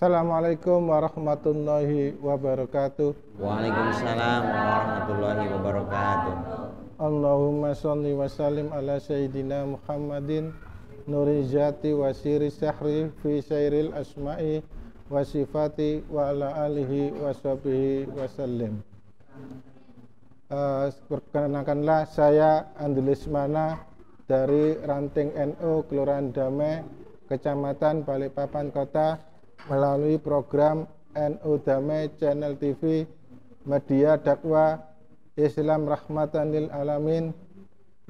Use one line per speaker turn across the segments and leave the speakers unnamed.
Assalamualaikum warahmatullahi wabarakatuh.
Waalaikumsalam warahmatullahi wabarakatuh.
Allahumma sholli wa sallim ala sayyidina Muhammadin nuri zati wa siri sahri fi syairil asma'i wa sifati wa ala alihi wa sahbihi wa sallim. Perkenalkanlah saya Andi Lesmana dari Ranting NU Kelurahan Damai, Kecamatan Balikpapan Kota, melalui program NU Damai Channel TV Media Dakwah Islam Rahmatan lil Alamin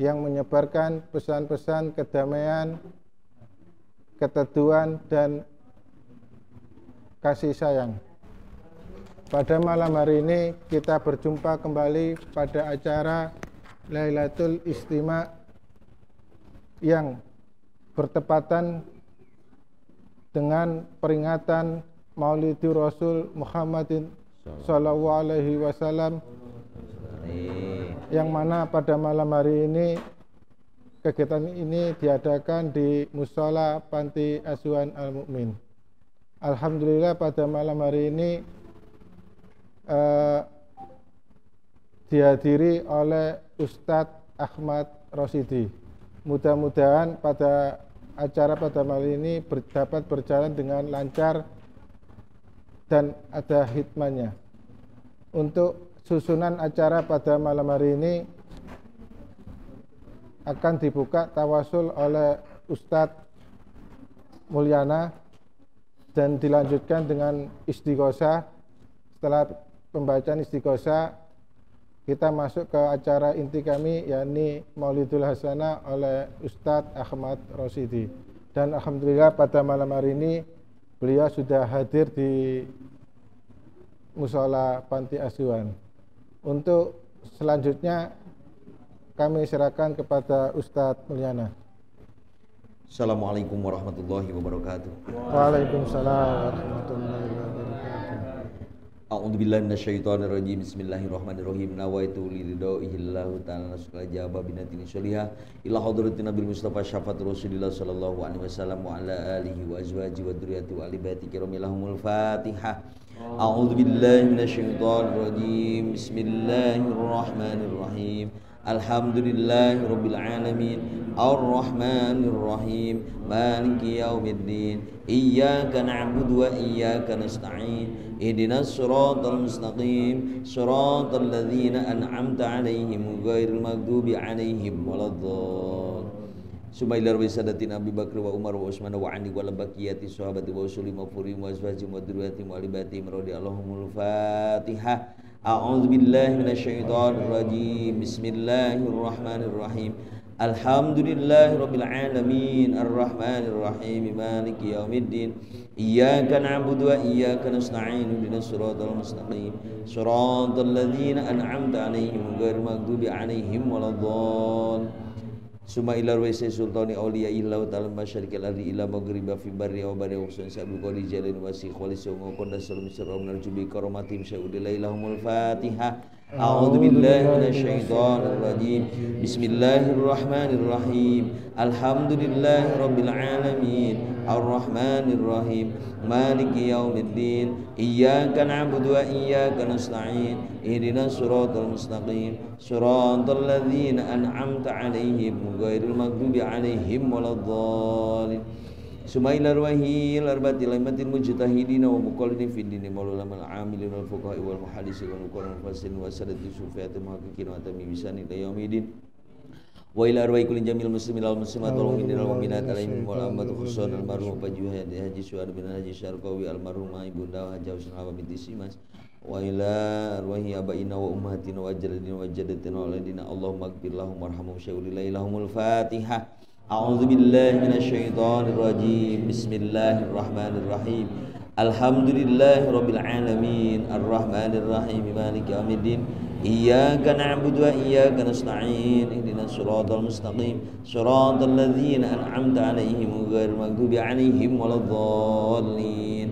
yang menyebarkan pesan-pesan kedamaian, keteduhan, dan kasih sayang. Pada malam hari ini kita berjumpa kembali pada acara Lailatul Istima yang bertepatan dengan peringatan Maulidur Rasul Muhammadin Sallallahu Alaihi Wasallam, yang mana pada malam hari ini kegiatan ini diadakan di Musola Panti Asuhan Al Mukmin. Alhamdulillah pada malam hari ini dihadiri oleh Ustadz Ahmad Rosyidi. Mudah-mudahan pada acara pada malam ini dapat berjalan dengan lancar dan ada hikmahnya. Untuk susunan acara pada malam hari ini akan dibuka tawasul oleh Ustadz Mulyana dan dilanjutkan dengan istighosah. Setelah pembacaan istighosah, kita masuk ke acara inti kami, yakni Maulidul Hasanah oleh Ustadz Ahmad Rosyidi. Dan alhamdulillah pada malam hari ini beliau sudah hadir di Musola Panti Asuhan. Untuk selanjutnya kami serahkan kepada Ustadz Mulyana.
Assalamualaikum warahmatullahi wabarakatuh.
Waalaikumsalam warahmatullahi wabarakatuh.
A'udzubillahi minasyaitonirrajim. Bismillahirrahmanirrahim. Nawaitu liridauhillahu ta'ala nasukala jawab binatin syolihah ila hadratin Nabil Mustafa syafaat Rasulillah sallallahu alaihi wasallam wa ala alihi wa azwaji wa dzurriyyati wa alibati kiramilahumul Fatihah. A'udzubillahi minasyaitonirrajim. Bismillahirrahmanirrahim. Alhamdulillahi rabbil alamin ar-rahmanir rahim maliki yaumiddin iyyaka na'budu wa iyyaka nasta'in ihdinas siratal mustaqim siratal ladzina an'amta 'alaihim ghairil maghdubi 'alaihim waladdallin. Subailar wa sadatin Abi Bakr wa Umar wa Utsman wa Ali wa baqiyati sahabati wa usuli mafuri wa azwaji wa dzurriyyati wa alibati radhiyallahumul Fatihah. A'udzu billahi minasyaitonir rajim. Bismillahirrahmanirrahim. Alhamdulillahi rabbil alamin arrahmanir rahim maliki yaumiddin iyyaka na'budu wa iyyaka nasta'in ihdinas siratal mustaqim siratal ladzina an'amta 'alaihim ghairil maghdubi 'alaihim waladdallin. Suma ila raisi sultani auliya illahu ta'ala masyarikal ardi ila maghriba fi barri wa bari usun sabul qadi jalin wasi khalis wa qad salam sirrum narjubi karamatim syaudilailahumul Fatihah. A'udzu billahi minasyaitonir rajim. Bismillahirrahmanirrahim. Alhamdulillahi rabbil alamin arrahmanir rahim maliki yaumiddin iyyaka na'budu wa iyyaka nasta'in ihdinas siratal mustaqim siratal ladzina an'amta 'alaihim ghairil maghdubi 'alaihim waladdallin. Sumaila arwahil arbati laimatil mujtahidin wa muqallidin fid din maulama al-amilin wal fuqaha wal muhaddisin wal muqarrin fasin wa sadati sufiyatul muhaqqiqin wa tamimi bisani ila yaumidin. Wa ila arwahi kulli jamil muslimin wal muslimat wal mu'minin wal mu'minat alaihim wal ammatu khususan al marhum pajuha haji suad bin haji syarqawi al marhumah ibunda haji Husn Hawa binti Simas. Wa ila arwahi abaina wa ummahatina wa ajradina wa jaddatina wa waladina Allahumma ighfir lahum warhamhum syaulilailahumul Fatihah. A'udzu billahi minasyaitonir rajim. Bismillahirrahmanirrahim. Alhamdulillahi rabbil alamin arrahmanir rahim maliki yaumiddin iyyaka na'budu wa iyyaka nasta'in ihdinas siratal mustaqim siratal ladzina an'amta 'alaihim ghairil maghdubi 'alaihim waladdallin.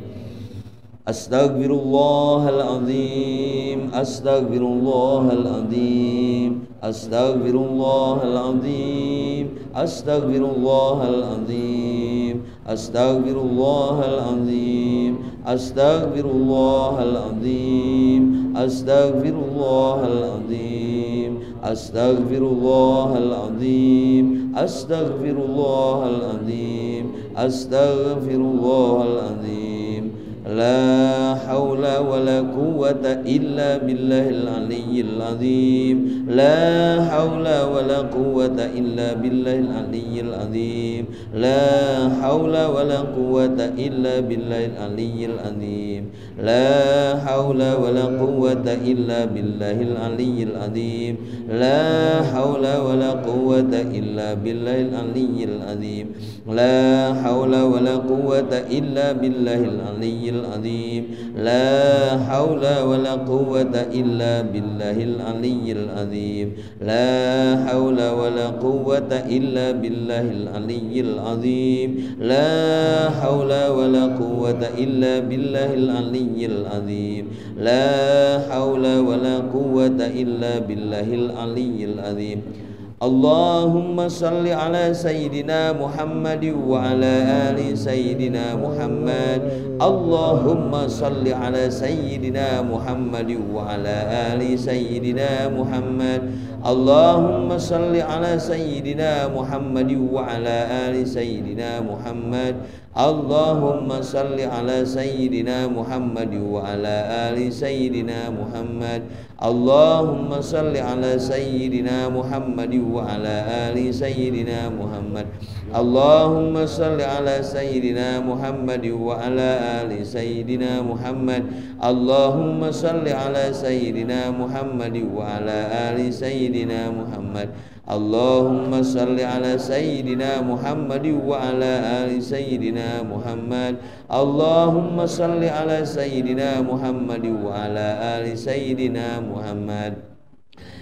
Astaghfirullahal azim astaghfirullahal azim astaghfirullahal azim Astaghfirullahal azim. Astaghfirullahal azim. Astaghfirullahal azim. Astaghfirullahal azim. Astaghfirullahal azim. Astaghfirullahal azim. Astaghfirullahal azim. La haula wa la quwwata illa billahil aliyyil azim. La haula wa la quwwata illa billahil aliyyil azim. La haula wa la quwwata illa billahil aliyyil azim. La haula wa la quwwata illa billahil aliyyil azim. La haula wa la quwwata illa billahil aliyyil azim. La haula wa la quwwata illa billahil aliyyil azim. La haula wa la quwwata illa billahil aliyyil azim. La haula wa la quwwata illa billahil aliyyil azim. La haula wa la quwwata illa billahil aliyyil azim. La haula wa la quwwata illa billahil aliyyil azim. Allahumma salli ala Sayyidina Muhammad wa ala ali Sayyidina Muhammad. Allahumma salli ala Sayyidina Muhammad wa ala ali Sayyidina Muhammad. Allahumma salli ala Sayyidina Muhammad wa ala ali Sayyidina Muhammad. Allahumma salli ala Sayyidina Muhammad wa ala ali Sayyidina Muhammad. Allahumma salli ala Sayyidina Muhammad wa ala ali Sayyidina Muhammad. Allahumma salli ala Sayyidina Muhammad wa ala ali Sayyidina Muhammad. Allahumma salli ala Sayyidina Muhammad wa ala ali Sayyidina Muhammad. Allahumma salli ala Sayyidina Muhammad wa ala ali Sayyidina Muhammad. Allahumma salli ala Sayyidina Muhammad wa ala ali Sayyidina Muhammad.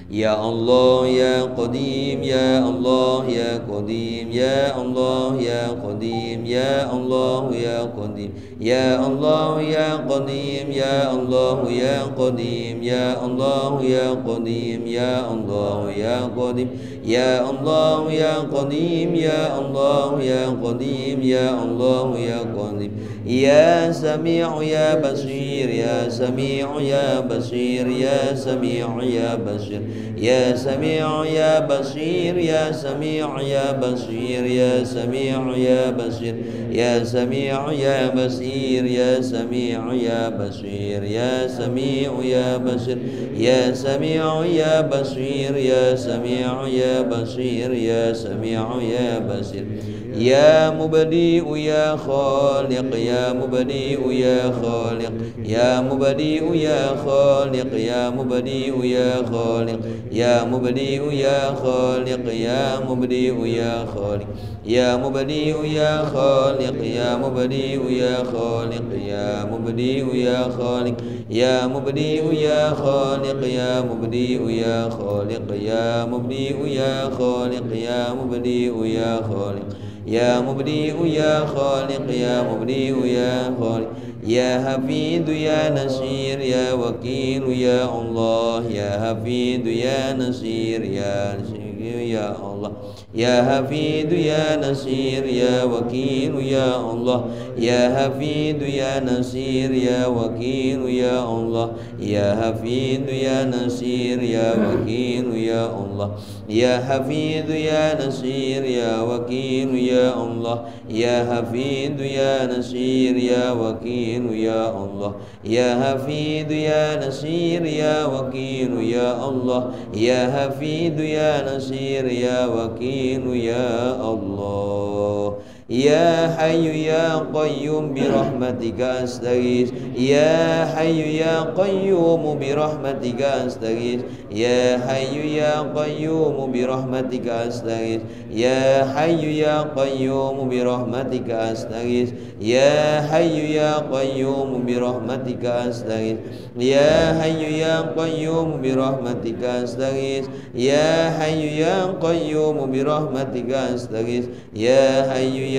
Ya Allah ya Qadim, ya Allah ya Qadim, ya Allah ya Qadim, ya Allah ya Qadim, ya Allah ya Qadim, ya Allah ya Qadim, ya Allah ya Qadim, ya Allah ya Qadim, ya Allah ya Qadim, ya Allah ya Qadim, ya Allah ya Qadim. Ya Sami'u ya Basir, ya Sami'u ya Basir, ya Sami'u ya Basir. Ya Sami'u ya Basir, ya Sami'u ya Basir, ya Sami'u ya Basir, ya Sami'u ya Basir, ya Sami'u ya Basir, ya Sami'u ya Basir, ya Sami'u ya Basir, ya Sami'u ya Basir, ya Sami'u ya Basir. Ya Mubadi'u ya Khaliq, ya Mubadi'u ya Khaliq, ya Mubadi'u ya Khaliq, ya Mubadi'u ya Khaliq, ya Mubadi'u ya Khaliq, ya Mubadi'u ya Khaliq, ya Mubadi'u ya Khaliq, ya Mubadi'u ya Khaliq, ya Mubadi'u ya Khaliq, ya Mubadi'u ya Khaliq, ya Mubadi'u ya Khaliq, ya Mubadi'u ya Khaliq, ya Mubadi'u ya Khaliq, ya Mubdi'u ya Khaliq, ya Mubdi'u ya Khaliq, ya Hafidhu ya Nasir, ya Wakilu ya Allah, ya Hafidhu ya Nasir, ya Nasir ya Allah, ya Hafidhu ya Nasir, ya Wakilu ya Allah, ya Hafidhu ya Nasir, ya Wakilu ya Allah, ya Hafidhu ya Nasir, ya Wakilu ya Allah, ya Hafidhu ya Nasir, ya Wakilu ya Allah, ya Hafidhu ya Nasir, ya Wakilu ya Allah, ya Hafidhu ya Nasir, ya Wakilu ya Allah, ya Hafidhu ya Nasir, ya Wakilu ya Allah. Ya Hayyu ya Qayyum bi rahmatika astaghis, ya Hayyu ya Qayyum bi rahmatika astaghis, ya Hayyu ya Qayyum bi rahmatika astaghis, ya Hayyu ya Qayyum bi rahmatika astaghis, ya Hayyu ya Qayyum bi rahmatika astaghis, ya Hayyu ya Qayyum bi rahmatika astaghis, ya Hayyu ya Qayyum bi rahmatika astaghis, ya Hayyu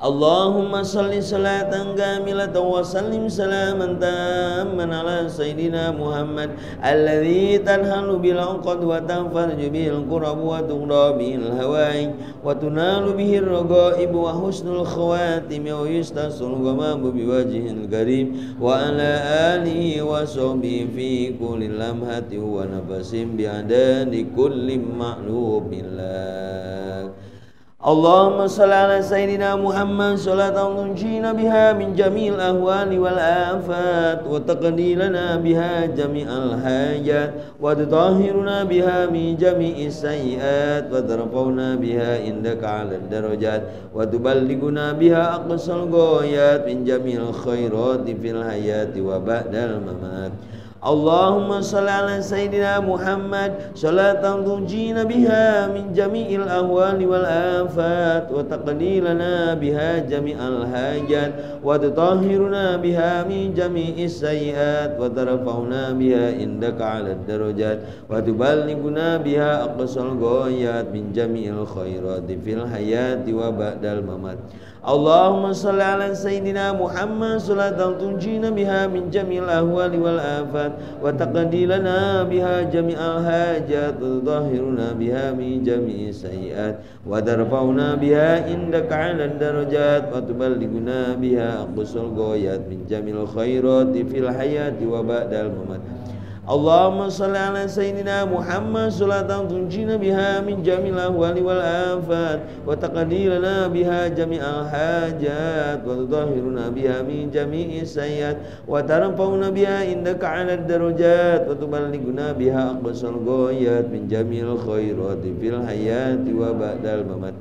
Allahumma salli salatan kamilatan wa sallim salaman tamman ala sayyidina Muhammad alladhi tanhalu bil 'uqad wa tanfarju bil qurab wa tughra bil hawaij wa tunalu bihi ar-raga'ib wa husnul khawatim wa yustasul ghamamu bi wajhil karim wa ala alihi wa sahbihi fi kulli lamhati wa nafasin bi adadi kulli ma'lumin lak. Allahumma salli ala sayyidina Muhammad salatan tunjina biha min jami'il ahwali wal afat wa taqdilana biha jami'al hajat wa tutahhiruna biha min jami'is sayyi'at wa tarfa'una biha indaka 'alad darajat wa tuballighuna biha aqsal ghayat min jami'il khairati fil hayati wa ba'dal mamat. Allahumma salli ala sayyidina Muhammad salatan tunjina biha min jami'il ahwali wal afat wa taqdilana biha jami'al hajat wa tutahhiruna biha min jami'is sayyi'at wa tarfa'una biha indaka 'alad darajat wa tuballighuna biha aqsal ghayat min jami'il khairati fil hayati wa ba'dal mamat. Allahumma salli ala sayyidina Muhammad salatan tunjina biha min jami'il ahwali wal afat wa taqdilana biha jami'al hajat wa tutahhiruna biha min jami'is sayyi'at wa tarfa'una biha indaka 'alad darajat wa tuballighuna biha aqsal ghayat min jami'il khairati fil hayati wa ba'dal mamat. Allahumma salli ala sayyidina Muhammad salatan tunjina biha min jami'il ahwali wal afat wa taqdilana biha jami'al hajat wa tutahhiruna biha min jami'is sayyi'at wa tarfa'una biha indaka 'alad darajat wa tuballighuna biha aqsal ghayat min jami'il khairati fil hayati wa ba'dal mamat.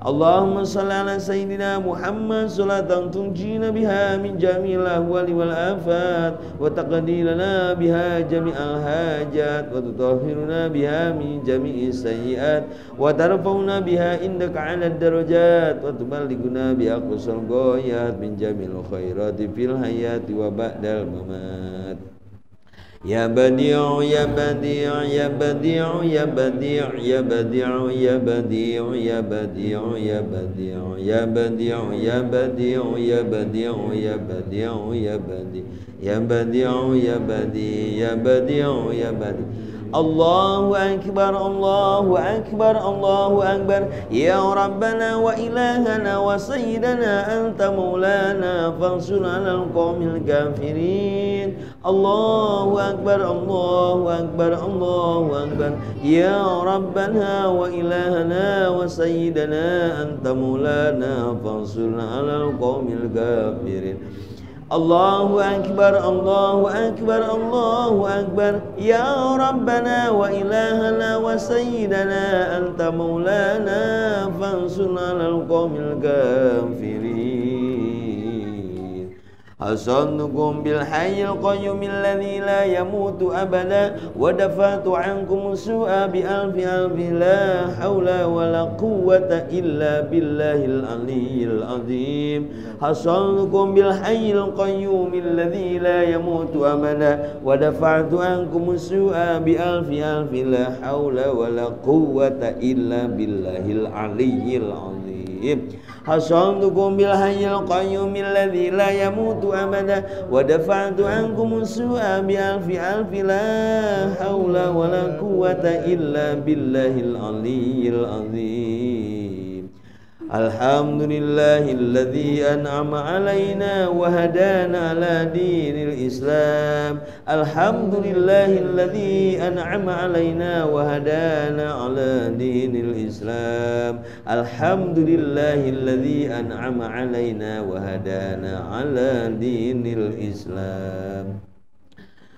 Allahumma salli ala sayyidina Muhammad salatan tunjina biha min jami'il ahwali wal afat wa taqdilana biha jami'al hajat wa tutahhiruna biha min jami'is sayyi'at wa tarfa'una biha indaka 'alad darajat wa tuballighuna biha aqsal ghayat min jami'il khairati fil hayati wa ba'dal mamat. Ya badi'u ya badi'u ya badi'u ya badi'u ya badi'u ya badi'u ya badi'u ya badi'u ya badi'u ya badi'u ya badi'u ya badi'u ya badi'u ya badi'u ya badi'u ya badi'u ya badi'u. Allahu akbar Allahu akbar Allahu akbar ya rabbana wa ilahana wa sayyidana anta maulana fansurna 'alal qaumil kafirin. Allahu akbar Allahu akbar Allahu akbar ya rabbana wa ilahana wa sayyidana anta maulana fansurna 'alal qaumil kafirin. Allahu akbar Allahu akbar Allahu akbar ya rabbana wa ilahana wa sayyidana anta maulana fansurna 'alal qaumil kafirin. Hasantukum bil hayyil qayyum alladhi la yamutu abada wa dafa'tu 'ankum su'a bi alfi la haula wa la quwwata illa billahil aliyyil azim. Hasantukum bil hayyil qayyum alladhi la yamutu abada wa dafa'tu 'ankum su'a bi alfi la haula wa la quwwata illa billahil aliyyil azim. Hasantukum bil hayyil qayyum alladhi la yamutu abada wa dafa'tu 'ankum su'a bi alfi la haula wa la quwwata illa billahil aliyyil azim. Alhamdulillahilladzi an'ama alaina wa hadana ala dinil Islam. Alhamdulillahilladzi an'ama alaina wa hadana ala dinil Islam. Alhamdulillahilladzi an'ama alaina wa hadana ala dinil Islam.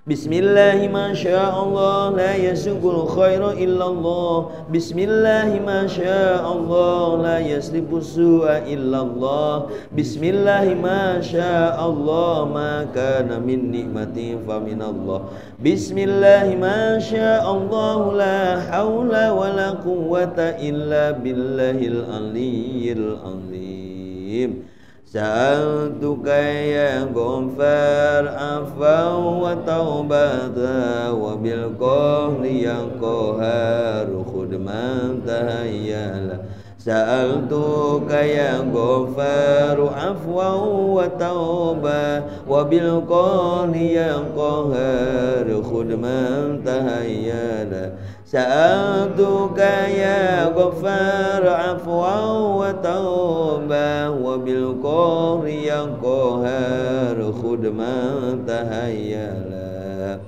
Bismillahi ma sya'allah la yasugul khaira illallah. Bismillahi ma sya'allah la yaslibu su'a illallah. Bismillahi ma sya'allah ma kana min nikmati fa minallah. Bismillahi ma sya'allah la hawla wa la quwwata illa billahil aliyyil azim. Sa'altuka ya Ghaffar afwa wa taubata wa bil qahri ya qahar khudman tahayyala. Sa'altuka ya Ghafaru afwan wa tauba wa bil qani ya qahar khud man tahayyala. Sa'altuka ya Ghafaru afwan wa tauba wa bil qani ya qahar khud man tahayyala.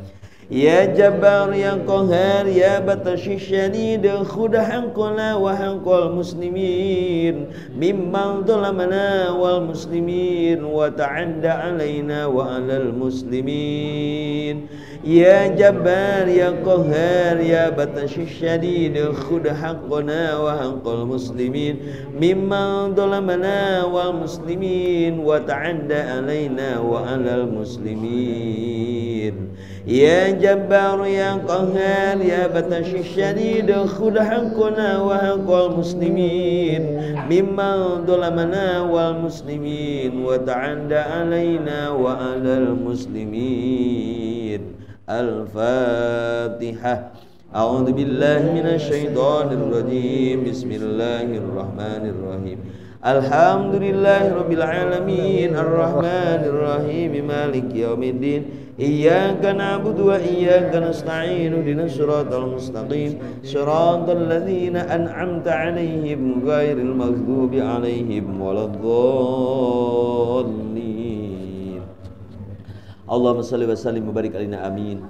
Ya Jabbar ya Qahar ya Batash Shadid khudh haqqana wa haqqal muslimin mimman dhalamana wal muslimin wa ta'adda alaina wa alal muslimin. Ya Jabbar ya Qahar ya Batash Shadid khudh haqqana wa haqqal muslimin mimman dhalamana wal muslimin wa ta'adda alaina wa alal muslimin. Ya Jabbar ya Qahar ya Batash Shadid khudh haqqana wa haqqal muslimin mimman dhalamana wal muslimin wa ta'adda alaina wa alal muslimin. Al-Fatihah. A'udzu billahi minasy syaithanir rajim. Bismillahirrahmanirrahim. Alhamdulillahirabbil alamin arrahmanir rahim maliki yaumiddin. Iyyaka na'budu wa iyyaka nasta'in ihdinas siratal mustaqim siratal ladzina an'amta 'alaihim ghairil maghdubi 'alaihim waladdallin. Allahumma shalli wa sallim wa barik alaina amin.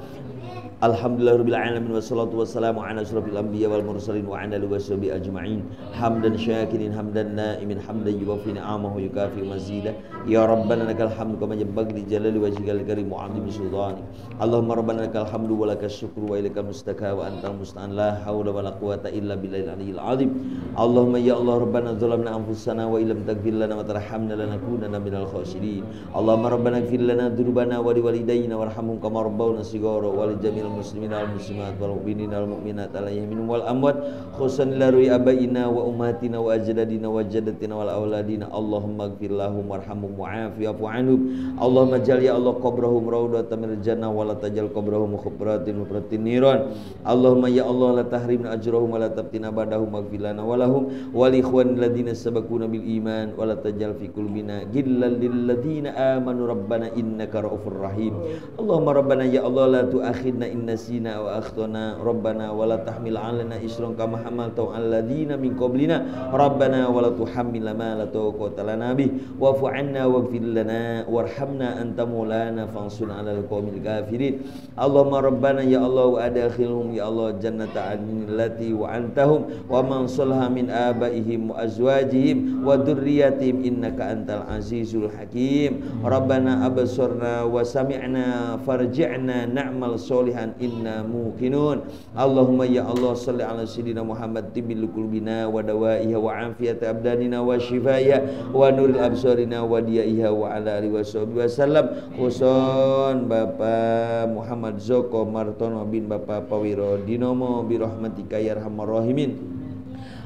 Alhamdulillahirabbil alamin wassalatu wassalamu ala asyrofil anbiya wal mursalin wa ala alihi washabihi ajma'in. Hamdan syakirin hamdan na'imin hamdan yuwaffi ni'amahu yukafi mazida. Ya Rabbana lakal hamdu kama yanbaghi li jalali wajhikal karim wa 'azimi sultani. Allahumma rabbana lakal hamdu wa lakas syukru wa ilaikal mustaka wa antal musta'an la haula wa la quwata illa billahil aliyyil azim. Allahumma ya Allah rabbana zalamna anfusana wa illam taghfir lana wa tarhamna lanakunanna minal khasirin. Allahumma rabbana ighfir lana dzunubana wa liwalidayna warhamhum kama rabbawna shighara wa li jamil muslimin wal muslimat wal mu'minin wal mu'minat alayhim wal amwat khususan larui abaina wa ummatina wa ajdadina wa jaddatina wal auladina. Allahumma ighfir lahum warhamhum wa'afi wa'fu anhum. Allahumma jal ya Allah qabrahum raudatan minal jannah wa la tajal qabrahum khubratin niran. Allahumma ya Allah la tahrimna ajrahum wa la tabtina badahum waghfir lana wa lahum wal ikhwan alladziina sabaquna bil iman wa la tajal fi qulubina ghillan lil ladziina amanu rabbana innaka raufur rahim. Allahumma rabbana ya Allah la tu'akhidna nasina wa akhtana rabbana wa la tahmil 'alaina isran kama hamaltahu 'alal ladzina min qablina rabbana wa la tuhammilna ma la taqata lana bih wa'fu 'anna waghfir lana warhamna anta maulana fansurna 'alal qaumil kafirin. Allahumma rabbana ya Allah wa adkhilhum ya Allah jannata 'adnin allati wa'antahum wa man salaha min abaihim wa azwajihim wa dzurriyyatihim innaka antal azizul hakim. Rabbana absarna wa sami'na farji'na na'mal sholihan inna muqinun. Allahumma ya Allah salli ala sayyidina Muhammad tibbil qulubina wa dawaiha wa afiyati abdanina wa shifaiha wa nuril absarina wa diyaiha wa ala alihi wasallam. Khuson Bapak Muhammad Zoko Martono bin Bapak Pawiro Dinomo bi rahmatika ya arhamar rahimin.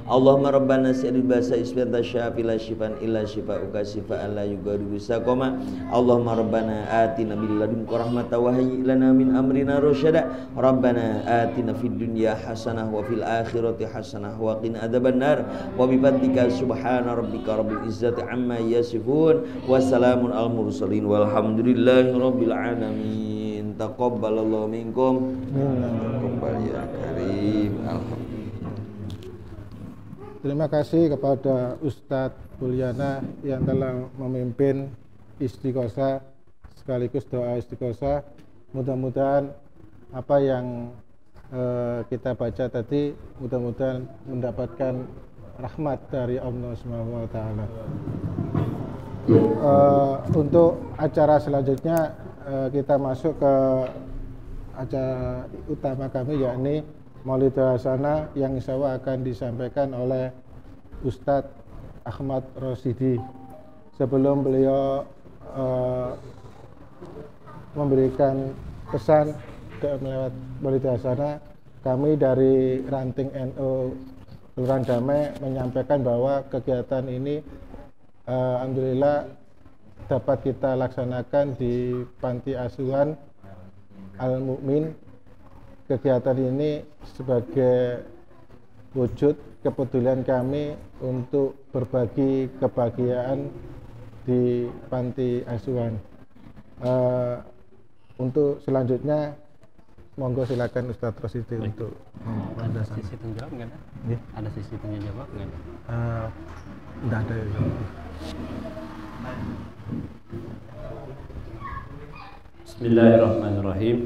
Allahumma rabbana sa'idul basa isfirta syafi la syifan illa syifa'uka syifa'an la yughadiru saqama. Allahumma rabbana atina min ladunka rahmatan wa hayyi lana min amrina rasyada. Rabbana atina fid dunya hasanah wa fil akhirati hasanah wa qina adzabannar. Wa bi fadlika subhana rabbika rabbil izzati amma yasifun wa salamun al mursalin walhamdulillahi rabbil alamin. Taqabbalallahu minkum. Taqabbal ya karim. Alhamdulillah.
Terima kasih kepada Ustadz Mulyana yang telah memimpin istighosah sekaligus doa istighosah. Mudah-mudahan apa yang kita baca tadi mudah-mudahan mendapatkan rahmat dari Allah Subhanahu wa taala. Untuk acara selanjutnya kita masuk ke acara utama kami yakni Maulid Hasanah yang insya Allah akan disampaikan oleh Ustadz Ahmad Rosidi. Sebelum beliau memberikan pesan lewat Maulid Hasanah, kami dari Ranting NU Kelurahan Damai menyampaikan bahwa kegiatan ini alhamdulillah dapat kita laksanakan di Panti Asuhan Al Mukmin. Kegiatan ini sebagai wujud kepedulian kami untuk berbagi kebahagiaan di panti asuhan. Untuk selanjutnya monggo silakan Ustadz Rosyidi untuk
ada sisi tanya jawab nggak ada?
Ya.
Ada sisi tanya jawab nggak ada?
Enggak ada ya.
Bismillahirrahmanirrahim.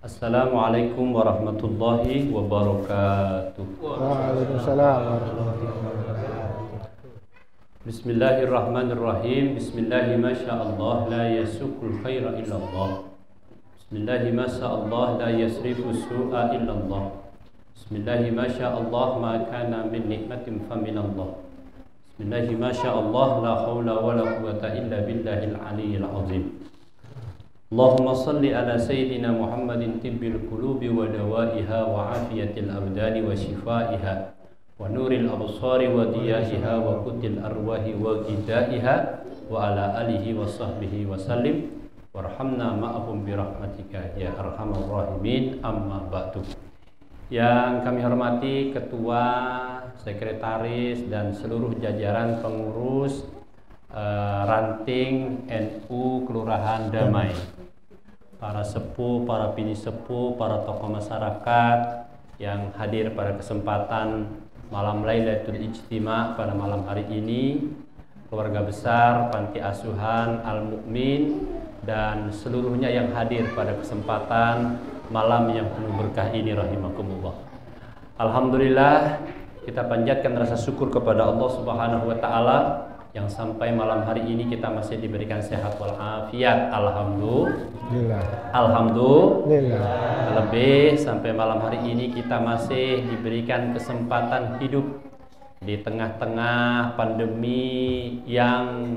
Assalamualaikum warahmatullahi wabarakatuh.
Waalaikumsalam warahmatullahi wabarakatuh.
Bismillahirrahmanirrahim. Bismillahi masyaallah la yasukul khaira illallah. Bismillahi masyaallah la yasrifu su'a illallah. Bismillahi masyaallah ma kana min nikmatin faminallah. Bismillahi masyaallah la haula wala quwata illa billahil aliyyil azim. Allahumma salli ala sayyidina Muhammadin tibbil qulubi wa dawaiha wa afiyatil abdani wa shifaiha wa nuril absari wa diya'iha wa qutil arwahi wa ghidaiha wa ala alihi wa sahbihi wa sallim warhamna ma'ahum birahmatika ya arhamar rahimin, amma ba'du. Yang kami hormati Ketua, Sekretaris dan seluruh jajaran pengurus Ranting NU Kelurahan Damai, para sepuh, para bini sepuh, para tokoh masyarakat yang hadir pada kesempatan malam Lailatul Ijtima pada malam hari ini, keluarga besar Panti Asuhan Al-Mu'min dan seluruhnya yang hadir pada kesempatan malam yang penuh berkah ini rahimakumullah. Alhamdulillah, kita panjatkan rasa syukur kepada Allah Subhanahu wa taala yang sampai malam hari ini kita masih diberikan sehat walafiat. Alhamdulillah. Alhamdulillah. Terlebih sampai malam hari ini kita masih diberikan kesempatan hidup di tengah-tengah pandemi yang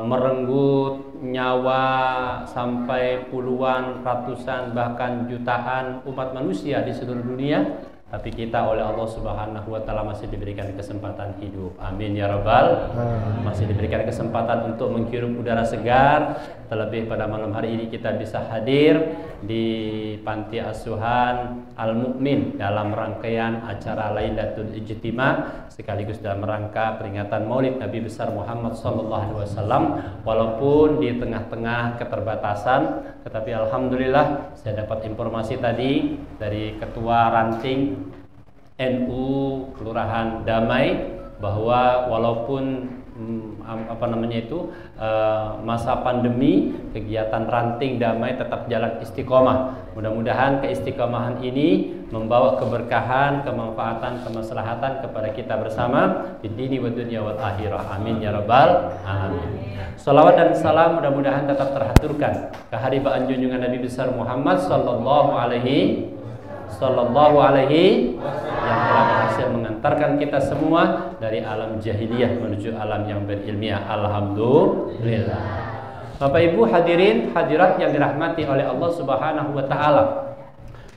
merenggut nyawa sampai puluhan, ratusan, bahkan jutaan umat manusia di seluruh dunia. Tapi kita oleh Allah Subhanahu wa taala masih diberikan kesempatan hidup. Amin ya rabbal. Masih diberikan kesempatan untuk menghirup udara segar. Terlebih pada malam hari ini kita bisa hadir di Panti Asuhan Al-Mu'min dalam rangkaian acara Lailatul Ijtima sekaligus dalam rangka peringatan Maulid Nabi besar Muhammad sallallahu alaihi wasallam. Walaupun di tengah-tengah keterbatasan, tetapi alhamdulillah saya dapat informasi tadi dari Ketua Ranting NU Kelurahan Damai bahwa walaupun masa pandemi, kegiatan Ranting Damai tetap jalan istiqomah. Mudah-mudahan keistiqomahan ini membawa keberkahan, kemanfaatan, kemaslahatan kepada kita bersama di dini wa dunya wal akhirah. Amin ya rabbal alamin. Salawat dan salam mudah-mudahan tetap terhaturkan keharibaan junjungan Nabi besar Muhammad sallallahu alaihi yang telah berhasil mengantarkan kita semua dari alam jahiliyah menuju alam yang berilmiah. Alhamdulillah. Bapak Ibu hadirin hadirat yang dirahmati oleh Allah Subhanahu wa taala.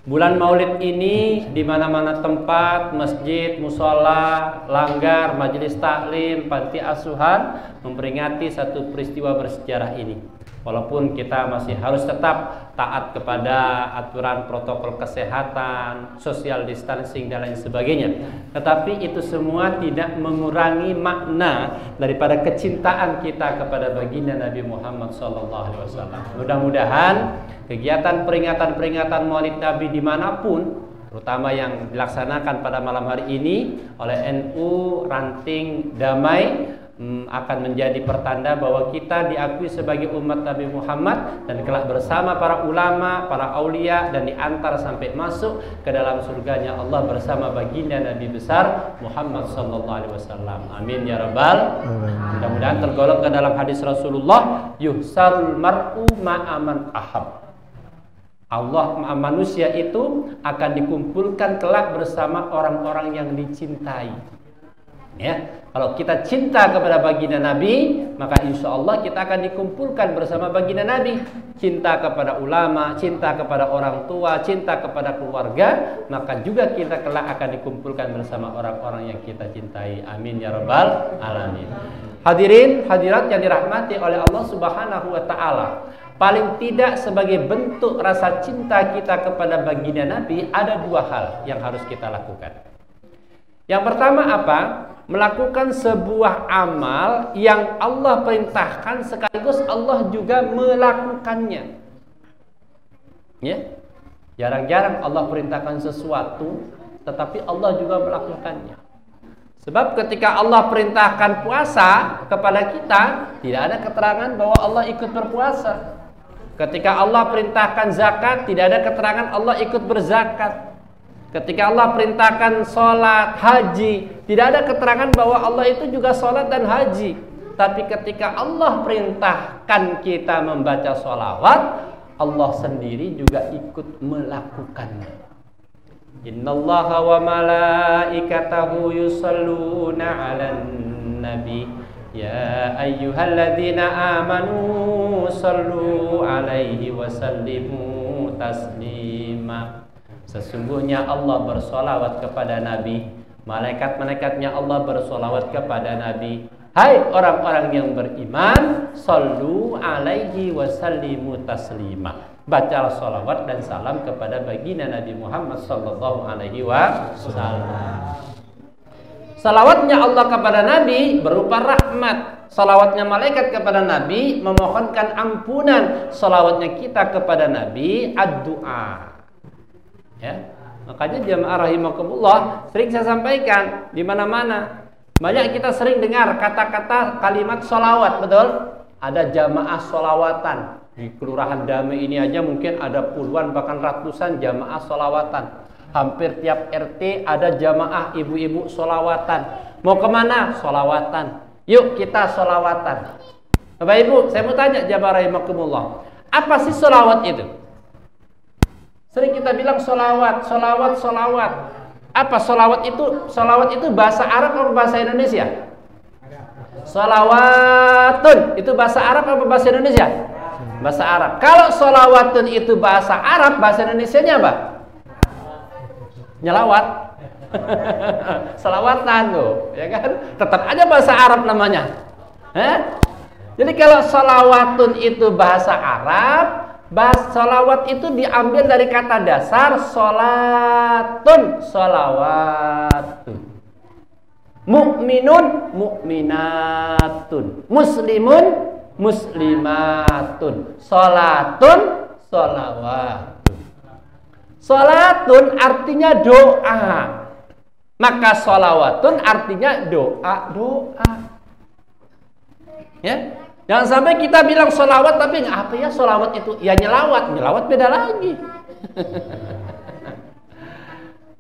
Bulan Maulid ini di mana-mana tempat, masjid, musola, langgar, majelis taklim, panti asuhan memperingati satu peristiwa bersejarah ini. Walaupun kita masih harus tetap taat kepada aturan protokol kesehatan, social distancing dan lain sebagainya, tetapi itu semua tidak mengurangi makna daripada kecintaan kita kepada baginda Nabi Muhammad SAW. Mudah-mudahan kegiatan peringatan Maulid Nabi dimanapun, terutama yang dilaksanakan pada malam hari ini oleh NU Ranting Damai, akan menjadi pertanda bahwa kita diakui sebagai umat Nabi Muhammad dan kelak bersama para ulama, para aulia dan diantar sampai masuk ke dalam surganya Allah bersama baginda Nabi besar Muhammad sallallahu alaihi wasallam. Amin ya rabbal. Mudah-mudahan tergolong ke dalam hadis Rasulullah, yuhsarul mar'u ma'aman ahab. Allah manusia itu akan dikumpulkan kelak bersama orang-orang yang dicintai. Ya, kalau kita cinta kepada baginda Nabi, maka insya Allah kita akan dikumpulkan bersama baginda Nabi. Cinta kepada ulama, cinta kepada orang tua, cinta kepada keluarga, maka juga kita kelak akan dikumpulkan bersama orang-orang yang kita cintai. Amin ya rabbal alamin. Hadirin hadirat yang dirahmati oleh Allah Subhanahu wa taala. paling tidak sebagai bentuk rasa cinta kita kepada baginda Nabi, ada dua hal yang harus kita lakukan. Yang pertama apa? Melakukan sebuah amal yang Allah perintahkan sekaligus Allah juga melakukannya. Ya, jarang-jarang Allah perintahkan sesuatu tetapi Allah juga melakukannya. Sebab ketika Allah perintahkan puasa kepada kita, tidak ada keterangan bahwa Allah ikut berpuasa. Ketika Allah perintahkan zakat, tidak ada keterangan Allah ikut berzakat. Ketika Allah perintahkan sholat, haji, tidak ada keterangan bahwa Allah itu juga sholat dan haji. Tapi ketika Allah perintahkan kita membaca sholawat, Allah sendiri juga ikut melakukannya. Innallaha wa malaikatahu yusalluna 'alan nabi ya ayyuhalladzina amanu sallu 'alaihi wa sallimu taslima. Sesungguhnya Allah bersolawat kepada Nabi, malaikat-malaikatnya Allah bersolawat kepada Nabi. Hai orang-orang yang beriman, sallu 'alaihi wa sallimu taslima. Bacalah salawat dan salam kepada baginda Nabi Muhammad sallallahu alaihi wasallam. Salawatnya Allah kepada Nabi berupa rahmat. Salawatnya malaikat kepada Nabi memohonkan ampunan. Salawatnya kita kepada Nabi ad-du'a. Ya. Makanya jamaah rahimakumullah, sering saya sampaikan di mana-mana. Banyak kita sering dengar kata-kata kalimat salawat, betul? Ada jamaah salawatan. Di Kelurahan Damai ini aja mungkin ada puluhan bahkan ratusan jamaah sholawatan. Hampir tiap RT ada jamaah ibu-ibu sholawatan. Mau kemana? Sholawatan. Yuk kita sholawatan. Bapak Ibu, saya mau tanya jamaah rahimakumullah, apa sih sholawat itu? Sering kita bilang sholawat, sholawat, sholawat. Apa sholawat itu? Sholawat itu bahasa Arab atau bahasa Indonesia? Sholawatun itu bahasa Arab atau bahasa Indonesia? Bahasa Arab. Kalau sholawatun itu bahasa Arab, bahasa Indonesianya apa? Nyelawat. Selawatan tuh, ya kan? Tetap aja bahasa Arab namanya. Jadi kalau sholawatun itu bahasa Arab, sholawat itu diambil dari kata dasar sholatun, sholawatun. Mu'minun, mu'minatun. Muslimun, muslimatun. Sholatun, sholawatun. Sholatun artinya doa, maka sholawatun artinya doa. Ya, jangan sampai kita bilang sholawat tapi apa ya sholawat itu? Ya nyelawat beda lagi.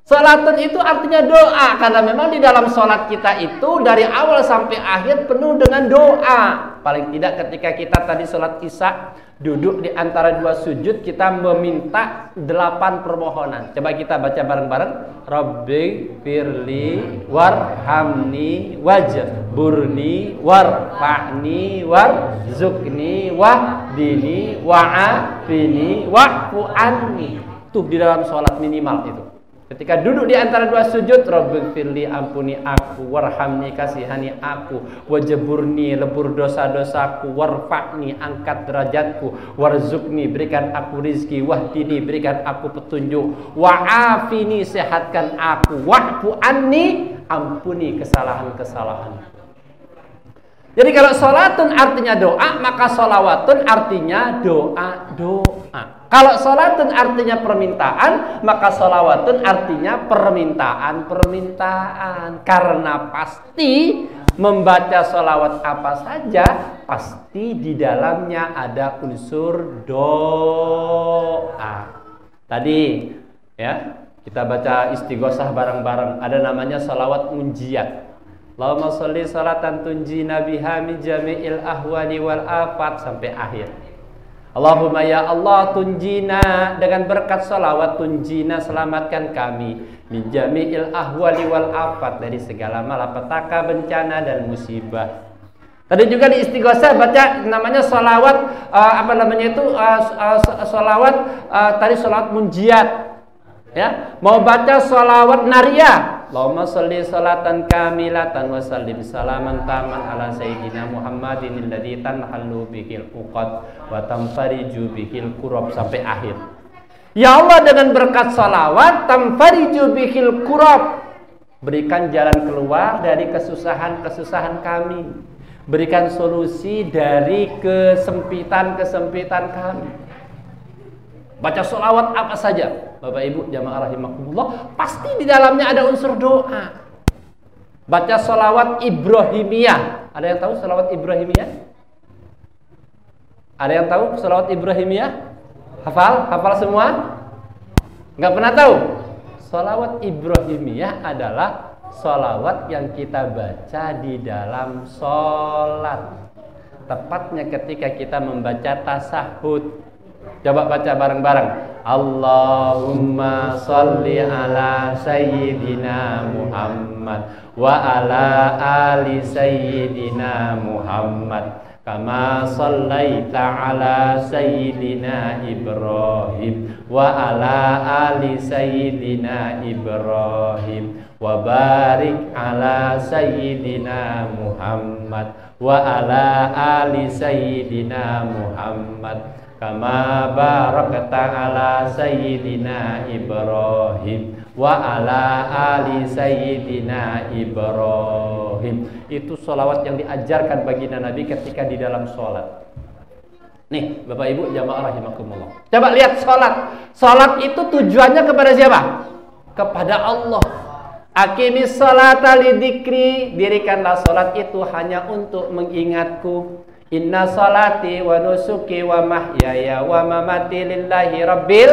Sholatun itu artinya doa, karena memang di dalam sholat kita itu dari awal sampai akhir penuh dengan doa. Paling tidak ketika kita tadi sholat isya duduk di antara dua sujud, kita meminta 8 permohonan. Coba kita baca bareng-bareng. Rabbi firli warhamni wajburni warfa'ni warzukni wahdini wa'afini wa'fu anni. Tuh di dalam sholat minimal itu. Ketika duduk di antara dua sujud, Rabbighfirli, ampuni aku, warhamni, kasihani aku, wajburni, lebur dosa-dosaku, warfa'ni, angkat derajatku, warzukni, berikan aku rizki, wahdini, berikan aku petunjuk, wa'afini, sehatkan aku, wa'fu anni, ampuni kesalahan-kesalahan. Jadi kalau sholatun artinya doa, maka sholawatun artinya doa. Kalau sholatun artinya permintaan, maka sholawatun artinya permintaan. Karena pasti membaca sholawat apa saja, pasti di dalamnya ada unsur doa. Tadi ya kita baca istighosah bareng-bareng, ada namanya sholawat munjiat. Allahumma sholli sholatan tunjina biha min jami'il ahwali wal afat, sampai akhir. Allahumma ya Allah tunjina, dengan berkat sholawat tunjina, selamatkan kami, min jami'il ahwali wal afat, dari segala malapetaka, bencana dan musibah. Tadi juga di istighosah baca namanya sholawat sholawat tadi sholawat munjiat. Ya, mau baca sholawat nariyah, Allahumma sholli sholatan kamilatan wa sallim salaman taman ala sayyidina Muhammadin alladzi tanhallu bihil uqad wa tanfariju bihil kurab sampai akhir. Ya Allah, dengan berkat salawat tanfariju bihil kurab, berikan jalan keluar dari kesusahan-kesusahan kami, berikan solusi dari kesempitan-kesempitan kami. Baca sholawat apa saja, Bapak Ibu jamaah rahimakumullah, pasti di dalamnya ada unsur doa. Baca sholawat Ibrahimiyah. Ada yang tahu sholawat Ibrahimiyah? Ada yang tahu sholawat Ibrahimiyah? Hafal? Hafal semua? Nggak pernah tahu? Sholawat Ibrahimiyah adalah sholawat yang kita baca di dalam sholat, tepatnya ketika kita membaca tasahud. Coba baca bareng-bareng. Allahumma sholli ala sayyidina Muhammad wa ala ali sayyidina Muhammad kama shallaita ala sayyidina Ibrahim wa ala ali sayyidina Ibrahim wa barik ala sayyidina Muhammad wa ala ali sayyidina Muhammad kama barakta ala sayyidina Ibrahim wa ala ali sayyidina Ibrahim. Itu sholawat yang diajarkan baginda Nabi ketika di dalam sholat. Nih Bapak Ibu jamaah rahimakumullah, coba lihat sholat. Sholat itu tujuannya kepada siapa? Kepada Allah. Aqimis sholata lidzikri, dirikanlah sholat itu hanya untuk mengingatku. Inna salati wa nusuki wa mahyaya wa mamati lillahi rabbil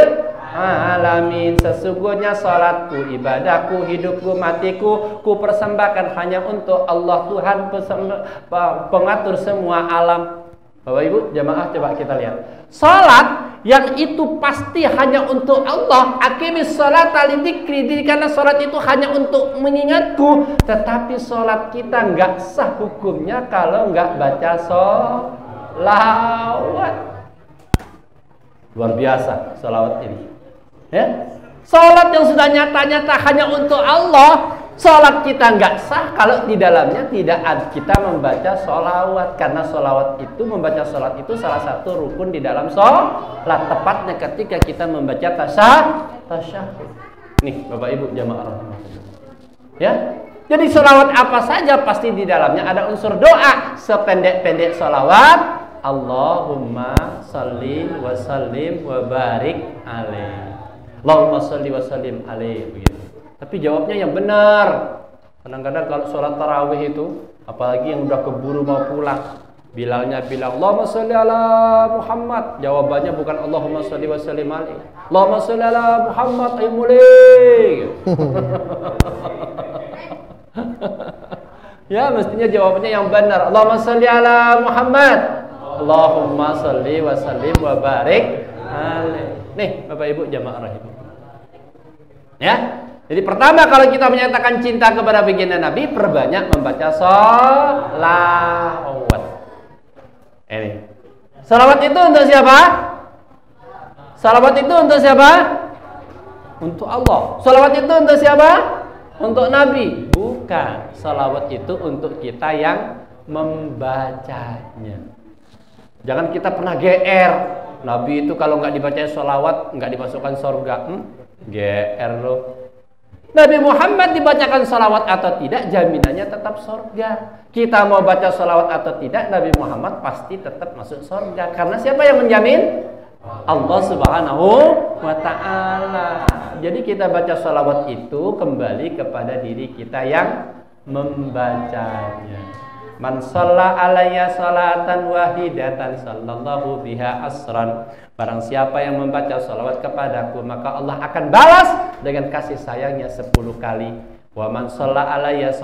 alamin. Sesungguhnya salatku, ibadahku, hidupku, matiku, ku persembahkan hanya untuk Allah Tuhan pengatur semua alam. Bapak Ibu jamaah, coba kita lihat. Salat yang itu pasti hanya untuk Allah. Aqimis sholata lidzikri, karena salat itu hanya untuk mengingatku. Tetapi salat kita nggak sah hukumnya kalau nggak baca sholawat. Luar biasa sholawat ini, ya. Salat yang sudah nyata-nyata hanya untuk Allah, salat kita nggak sah kalau di dalamnya tidak kita membaca sholawat. Karena sholawat itu, membaca sholawat itu salah satu rukun di dalam sholat, tepatnya ketika kita membaca tasyahud. Nih Bapak Ibu jamaah rahimahullah, ya. Jadi sholawat apa saja pasti di dalamnya ada unsur doa. Sependek-pendek sholawat, Allahumma sholli wa sallim wa barik alaih, Allahumma sholli wa sallim alaih, begitu. Tapi jawabnya yang benar. Kadang-kadang kalau sholat tarawih itu, apalagi yang udah keburu mau pulang, Bilalnya bilang Allahumma sholli ala Muhammad, jawabannya bukan Allahumma sholli wa sallim alaihi, Allahumma sholli ala Muhammad, ayo mulai. Ya, mestinya jawabannya yang benar, Allahumma sholli ala Muhammad, Allahumma sholli wa sallim wa barik alaihi. Nih Bapak Ibu jamaah rahimahullah, ya. Jadi pertama, kalau kita menyatakan cinta kepada baginda Nabi, perbanyak membaca sholawat. Ini sholawat itu untuk siapa? Sholawat itu untuk siapa? Untuk Allah. Sholawat itu untuk siapa? Untuk Nabi. Bukan. Sholawat itu untuk kita yang membacanya. Jangan kita pernah GR. Nabi itu kalau nggak dibaca sholawat nggak dimasukkan surga. GR loh. Nabi Muhammad dibacakan sholawat atau tidak, jaminannya tetap surga. Kita mau baca sholawat atau tidak, Nabi Muhammad pasti tetap masuk surga. Karena siapa yang menjamin? Allah Subhanahu wa ta'ala. Jadi kita baca sholawat itu kembali kepada diri kita yang membacanya. Man shalla alayya salatan wahidatan sallallahu biha asran. Barang siapa yang membaca salawat kepadaku, maka Allah akan balas dengan kasih sayangnya 10 kali. Wa man shalla alayya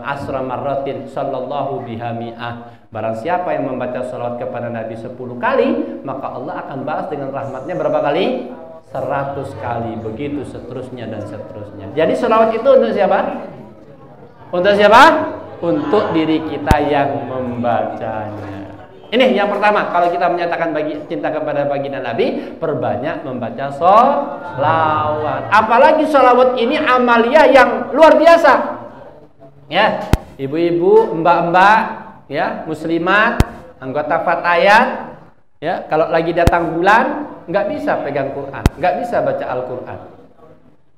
asra marratin sallallahu biha mi'ah. Barang siapa yang membaca salawat kepada Nabi 10 kali, maka Allah akan balas dengan rahmatnya berapa kali? 100 kali. Begitu seterusnya dan seterusnya. Jadi salawat itu untuk siapa? Untuk siapa? Untuk diri kita yang membacanya. Ini yang pertama, kalau kita menyatakan cinta kepada baginda Nabi, perbanyak membaca sholawat. Apalagi sholawat ini amalia yang luar biasa. Ya, ibu-ibu, mbak-mbak, ya, muslimat, anggota fatayat, ya, kalau lagi datang bulan nggak bisa pegang Quran, nggak bisa baca Al-Quran.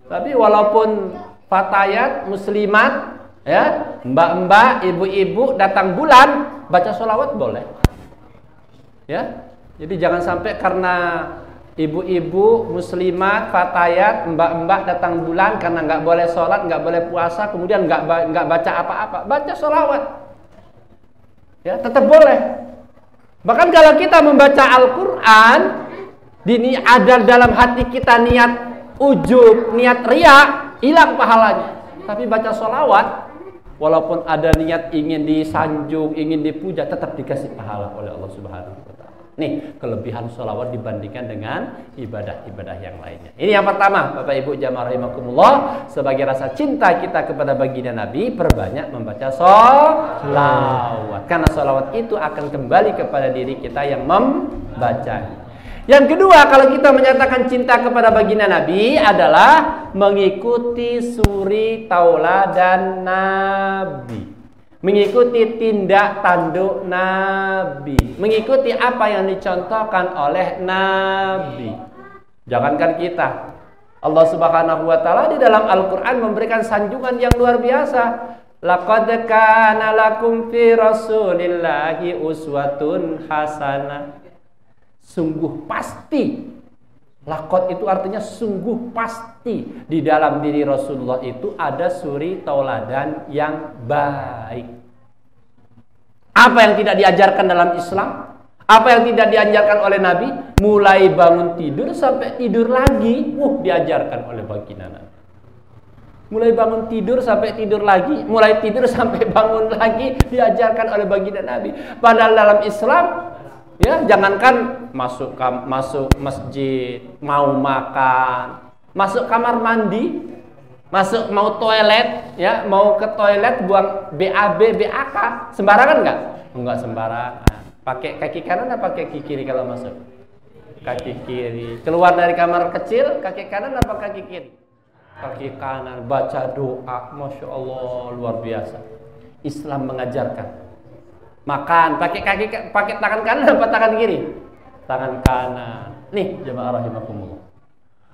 Tapi walaupun fatayat, muslimat, ya, mbak-mbak, ibu-ibu datang bulan baca sholawat boleh. Ya, jadi jangan sampai karena ibu-ibu, muslimat, fatayat, mbak-mbak datang bulan karena nggak boleh sholat, nggak boleh puasa, kemudian nggak baca apa-apa, baca sholawat. Ya, tetap boleh. Bahkan kalau kita membaca Al-Quran, ada dalam hati kita niat ujub, niat riya, hilang pahalanya. Tapi baca sholawat, walaupun ada niat ingin disanjung, ingin dipuja, tetap dikasih pahala oleh Allah Subhanahu wa Ta'ala. Nih, kelebihan sholawat dibandingkan dengan ibadah-ibadah yang lainnya. Ini yang pertama, Bapak Ibu jamaah rahimakumullah, sebagai rasa cinta kita kepada baginda Nabi, perbanyak membaca sholawat. Karena sholawat itu akan kembali kepada diri kita yang membacanya. Yang kedua, kalau kita menyatakan cinta kepada baginda Nabi adalah mengikuti suri tauladan Nabi. Mengikuti tindak tanduk Nabi, mengikuti apa yang dicontohkan oleh Nabi. Jangankan kita, Allah Subhanahu wa Ta'ala di dalam Al-Quran memberikan sanjungan yang luar biasa. Laqad kana lakum fi Rasulillahi uswatun hasanah. Sungguh pasti, laqad itu artinya sungguh pasti, di dalam diri Rasulullah itu ada suri tauladan yang baik. Apa yang tidak diajarkan dalam Islam? Apa yang tidak diajarkan oleh Nabi? Mulai bangun tidur sampai tidur lagi, diajarkan oleh baginda Nabi. Mulai bangun tidur sampai tidur lagi, mulai tidur sampai bangun lagi, diajarkan oleh baginda Nabi. Padahal dalam Islam, ya, jangankan masuk masjid, mau makan, masuk kamar mandi, mau toilet, ya, mau ke toilet buang BAB, BAK, sembarangan nggak? Enggak sembarangan. Pakai kaki kanan apa kaki kiri kalau masuk? Kaki kiri. Keluar dari kamar kecil, kaki kanan apa kaki kiri? Kaki kanan. Baca doa, masya Allah, luar biasa. Islam mengajarkan. Makan pakai tangan kanan apa tangan kiri? Tangan kanan. Nih, jemaah rahimakumullah.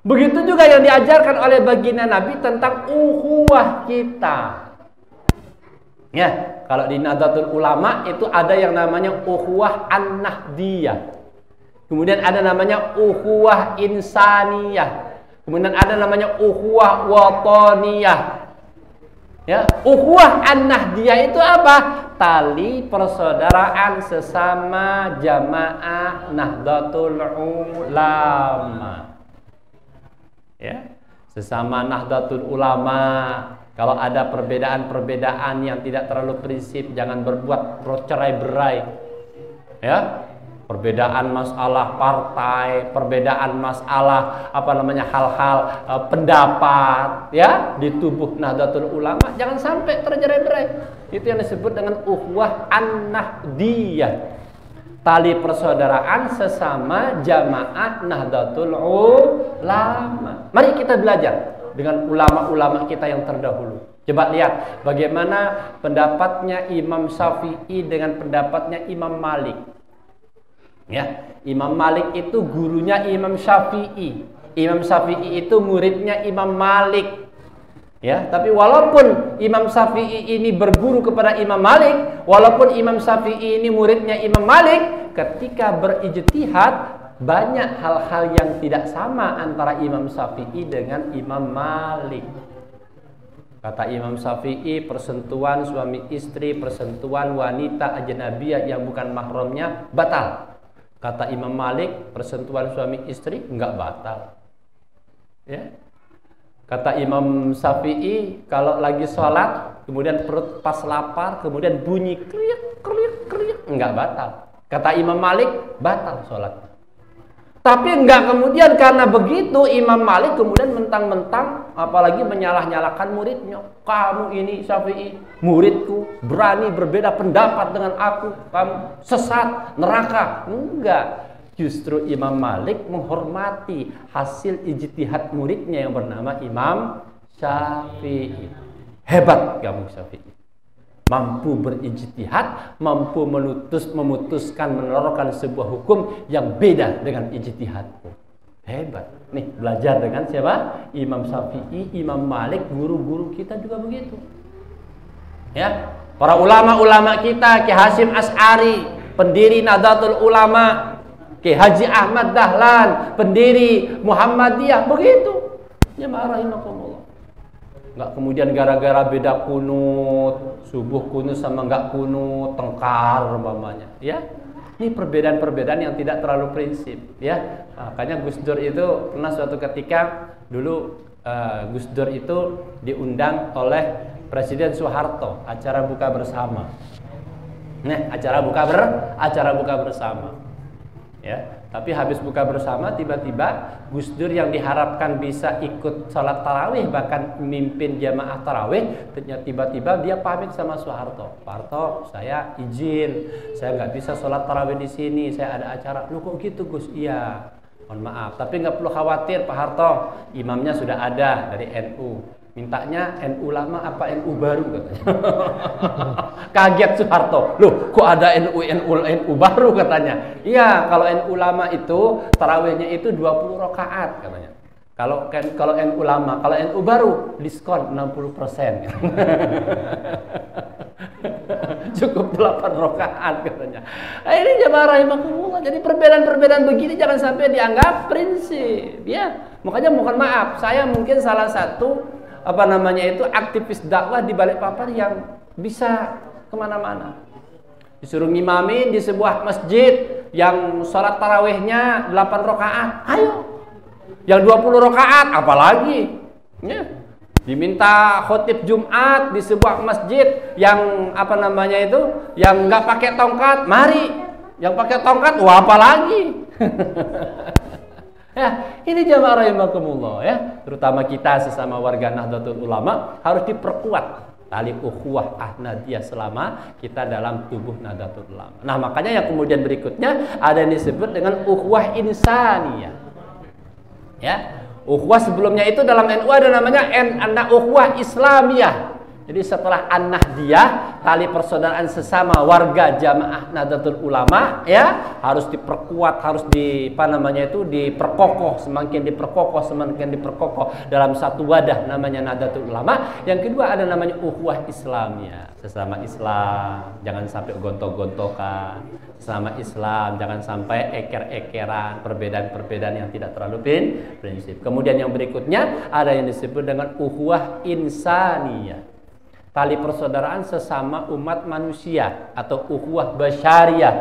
Begitu juga yang diajarkan oleh baginda Nabi tentang ukhuwah kita. Ya, kalau di Nahdlatul Ulama itu ada yang namanya ukhuwah an-nahdiyah. Kemudian ada namanya ukhuwah insaniyah. Kemudian ada namanya ukhuwah wataniyah. Ya, ukhuwah an-nahdiyah itu apa? Tali persaudaraan sesama jamaah Nahdlatul Ulama. Ya, sesama Nahdlatul Ulama. Kalau ada perbedaan-perbedaan yang tidak terlalu prinsip, jangan berbuat cerai-berai. Ya, perbedaan masalah partai, perbedaan masalah hal-hal pendapat, ya, di tubuh Nahdlatul Ulama, jangan sampai tercerai-berai. Itu yang disebut dengan ukhuwah an-nahdiyah. Tali persaudaraan sesama jamaah Nahdlatul Ulama. Mari kita belajar dengan ulama-ulama kita yang terdahulu. Coba lihat bagaimana pendapatnya Imam Syafi'i dengan pendapatnya Imam Malik. Ya, Imam Malik itu gurunya Imam Syafi'i. Imam Syafi'i itu muridnya Imam Malik. Ya, tapi walaupun Imam Syafi'i ini berguru kepada Imam Malik, walaupun Imam Syafi'i ini muridnya Imam Malik, ketika berijtihad banyak hal-hal yang tidak sama antara Imam Syafi'i dengan Imam Malik. Kata Imam Syafi'i, persentuhan suami istri, persentuhan wanita ajnabiyah yang bukan mahramnya batal. Kata Imam Malik, persentuhan suami istri enggak batal. Ya. Kata Imam Syafi'i, kalau lagi sholat, kemudian perut pas lapar, kemudian bunyi kriuk, kriuk, kriuk, enggak batal. Kata Imam Malik, batal sholat. Tapi enggak kemudian karena begitu Imam Malik kemudian mentang-mentang apalagi menyalah-nyalahkan muridnya. Kamu ini Syafi'i, muridku, berani berbeda pendapat dengan aku, kamu sesat, neraka. Enggak. Justru Imam Malik menghormati hasil ijtihad muridnya yang bernama Imam Syafi'i. Hebat kamu Syafi'i. Mampu berijtihad, mampu memutuskan, menerapkan sebuah hukum yang beda dengan ijtihadku. Hebat. Nih, belajar dengan siapa? Imam Syafi'i, Imam Malik, guru-guru kita juga begitu. Ya, para ulama-ulama kita, Ki Hasyim Asy'ari, pendiri Nahdlatul Ulama, Ki Haji Ahmad Dahlan, pendiri Muhammadiyah, begitu. Ya rahimakumullah. Enggak kemudian gara-gara beda kunut, subuh kunut sama enggak kunut, tengkar umpamanya, ya. Ini perbedaan-perbedaan yang tidak terlalu prinsip, ya. Makanya Gus Dur itu pernah suatu ketika dulu Gus Dur itu diundang oleh Presiden Soeharto acara buka bersama. Nah, acara buka bersama. Ya. Tapi habis buka bersama tiba-tiba Gus Dur yang diharapkan bisa ikut sholat tarawih, bahkan memimpin jamaah tarawih, tiba-tiba dia pamit sama Soeharto. Pak Harto, saya izin, saya nggak bisa sholat tarawih di sini, saya ada acara. Lu kok gitu Gus? Iya, mohon maaf. Tapi nggak perlu khawatir Pak Harto, imamnya sudah ada dari NU. Mintanya NU lama apa NU baru katanya. Kaget Soeharto. Loh, kok ada NU baru katanya. Iya, kalau NU lama itu tarawihnya itu 20 rakaat katanya. Kalau NU lama, kalau NU baru diskon 60%. Cukup 8 rakaat katanya. Nah, ini jamaah rahimakumullah. Jadi perbedaan-perbedaan begini jangan sampai dianggap prinsip, ya. Makanya mohon maaf, saya mungkin salah satu aktivis dakwah di Balikpapan yang bisa kemana-mana. Disuruh ngimamin di sebuah masjid yang sholat tarawihnya 8 rakaat, ayo. Yang 20 rakaat, apalagi? Ya. Diminta khotib Jumat di sebuah masjid yang yang nggak pakai tongkat, mari. Yang pakai tongkat, wah apalagi? Ya, ini jamaah rahimakumullah, ya. Terutama kita sesama warga Nahdlatul Ulama harus diperkuat tali ukhuwah Ahmadiyah selama kita dalam tubuh Nahdlatul Ulama. Nah, makanya yang kemudian berikutnya ada yang disebut dengan ukhuwah insaniyah. Ya. Ukhuwah sebelumnya itu dalam NU ada namanya ukhuwah Islamiyah. Jadi setelah An-Nahdiyah, tali persaudaraan sesama warga jamaah Nahdlatul Ulama, ya, harus diperkuat, harus diperkokoh, semakin diperkokoh dalam satu wadah namanya Nahdlatul Ulama. Yang kedua ada namanya ukhuwah Islamiyah, sesama Islam, jangan sampai gontok-gontokan. Sesama Islam, jangan sampai eker-ekeran, perbedaan-perbedaan yang tidak terlalu prinsip. Kemudian yang berikutnya ada yang disebut dengan ukhuwah insaniyah, tali persaudaraan sesama umat manusia atau ukhuwah basyariyah,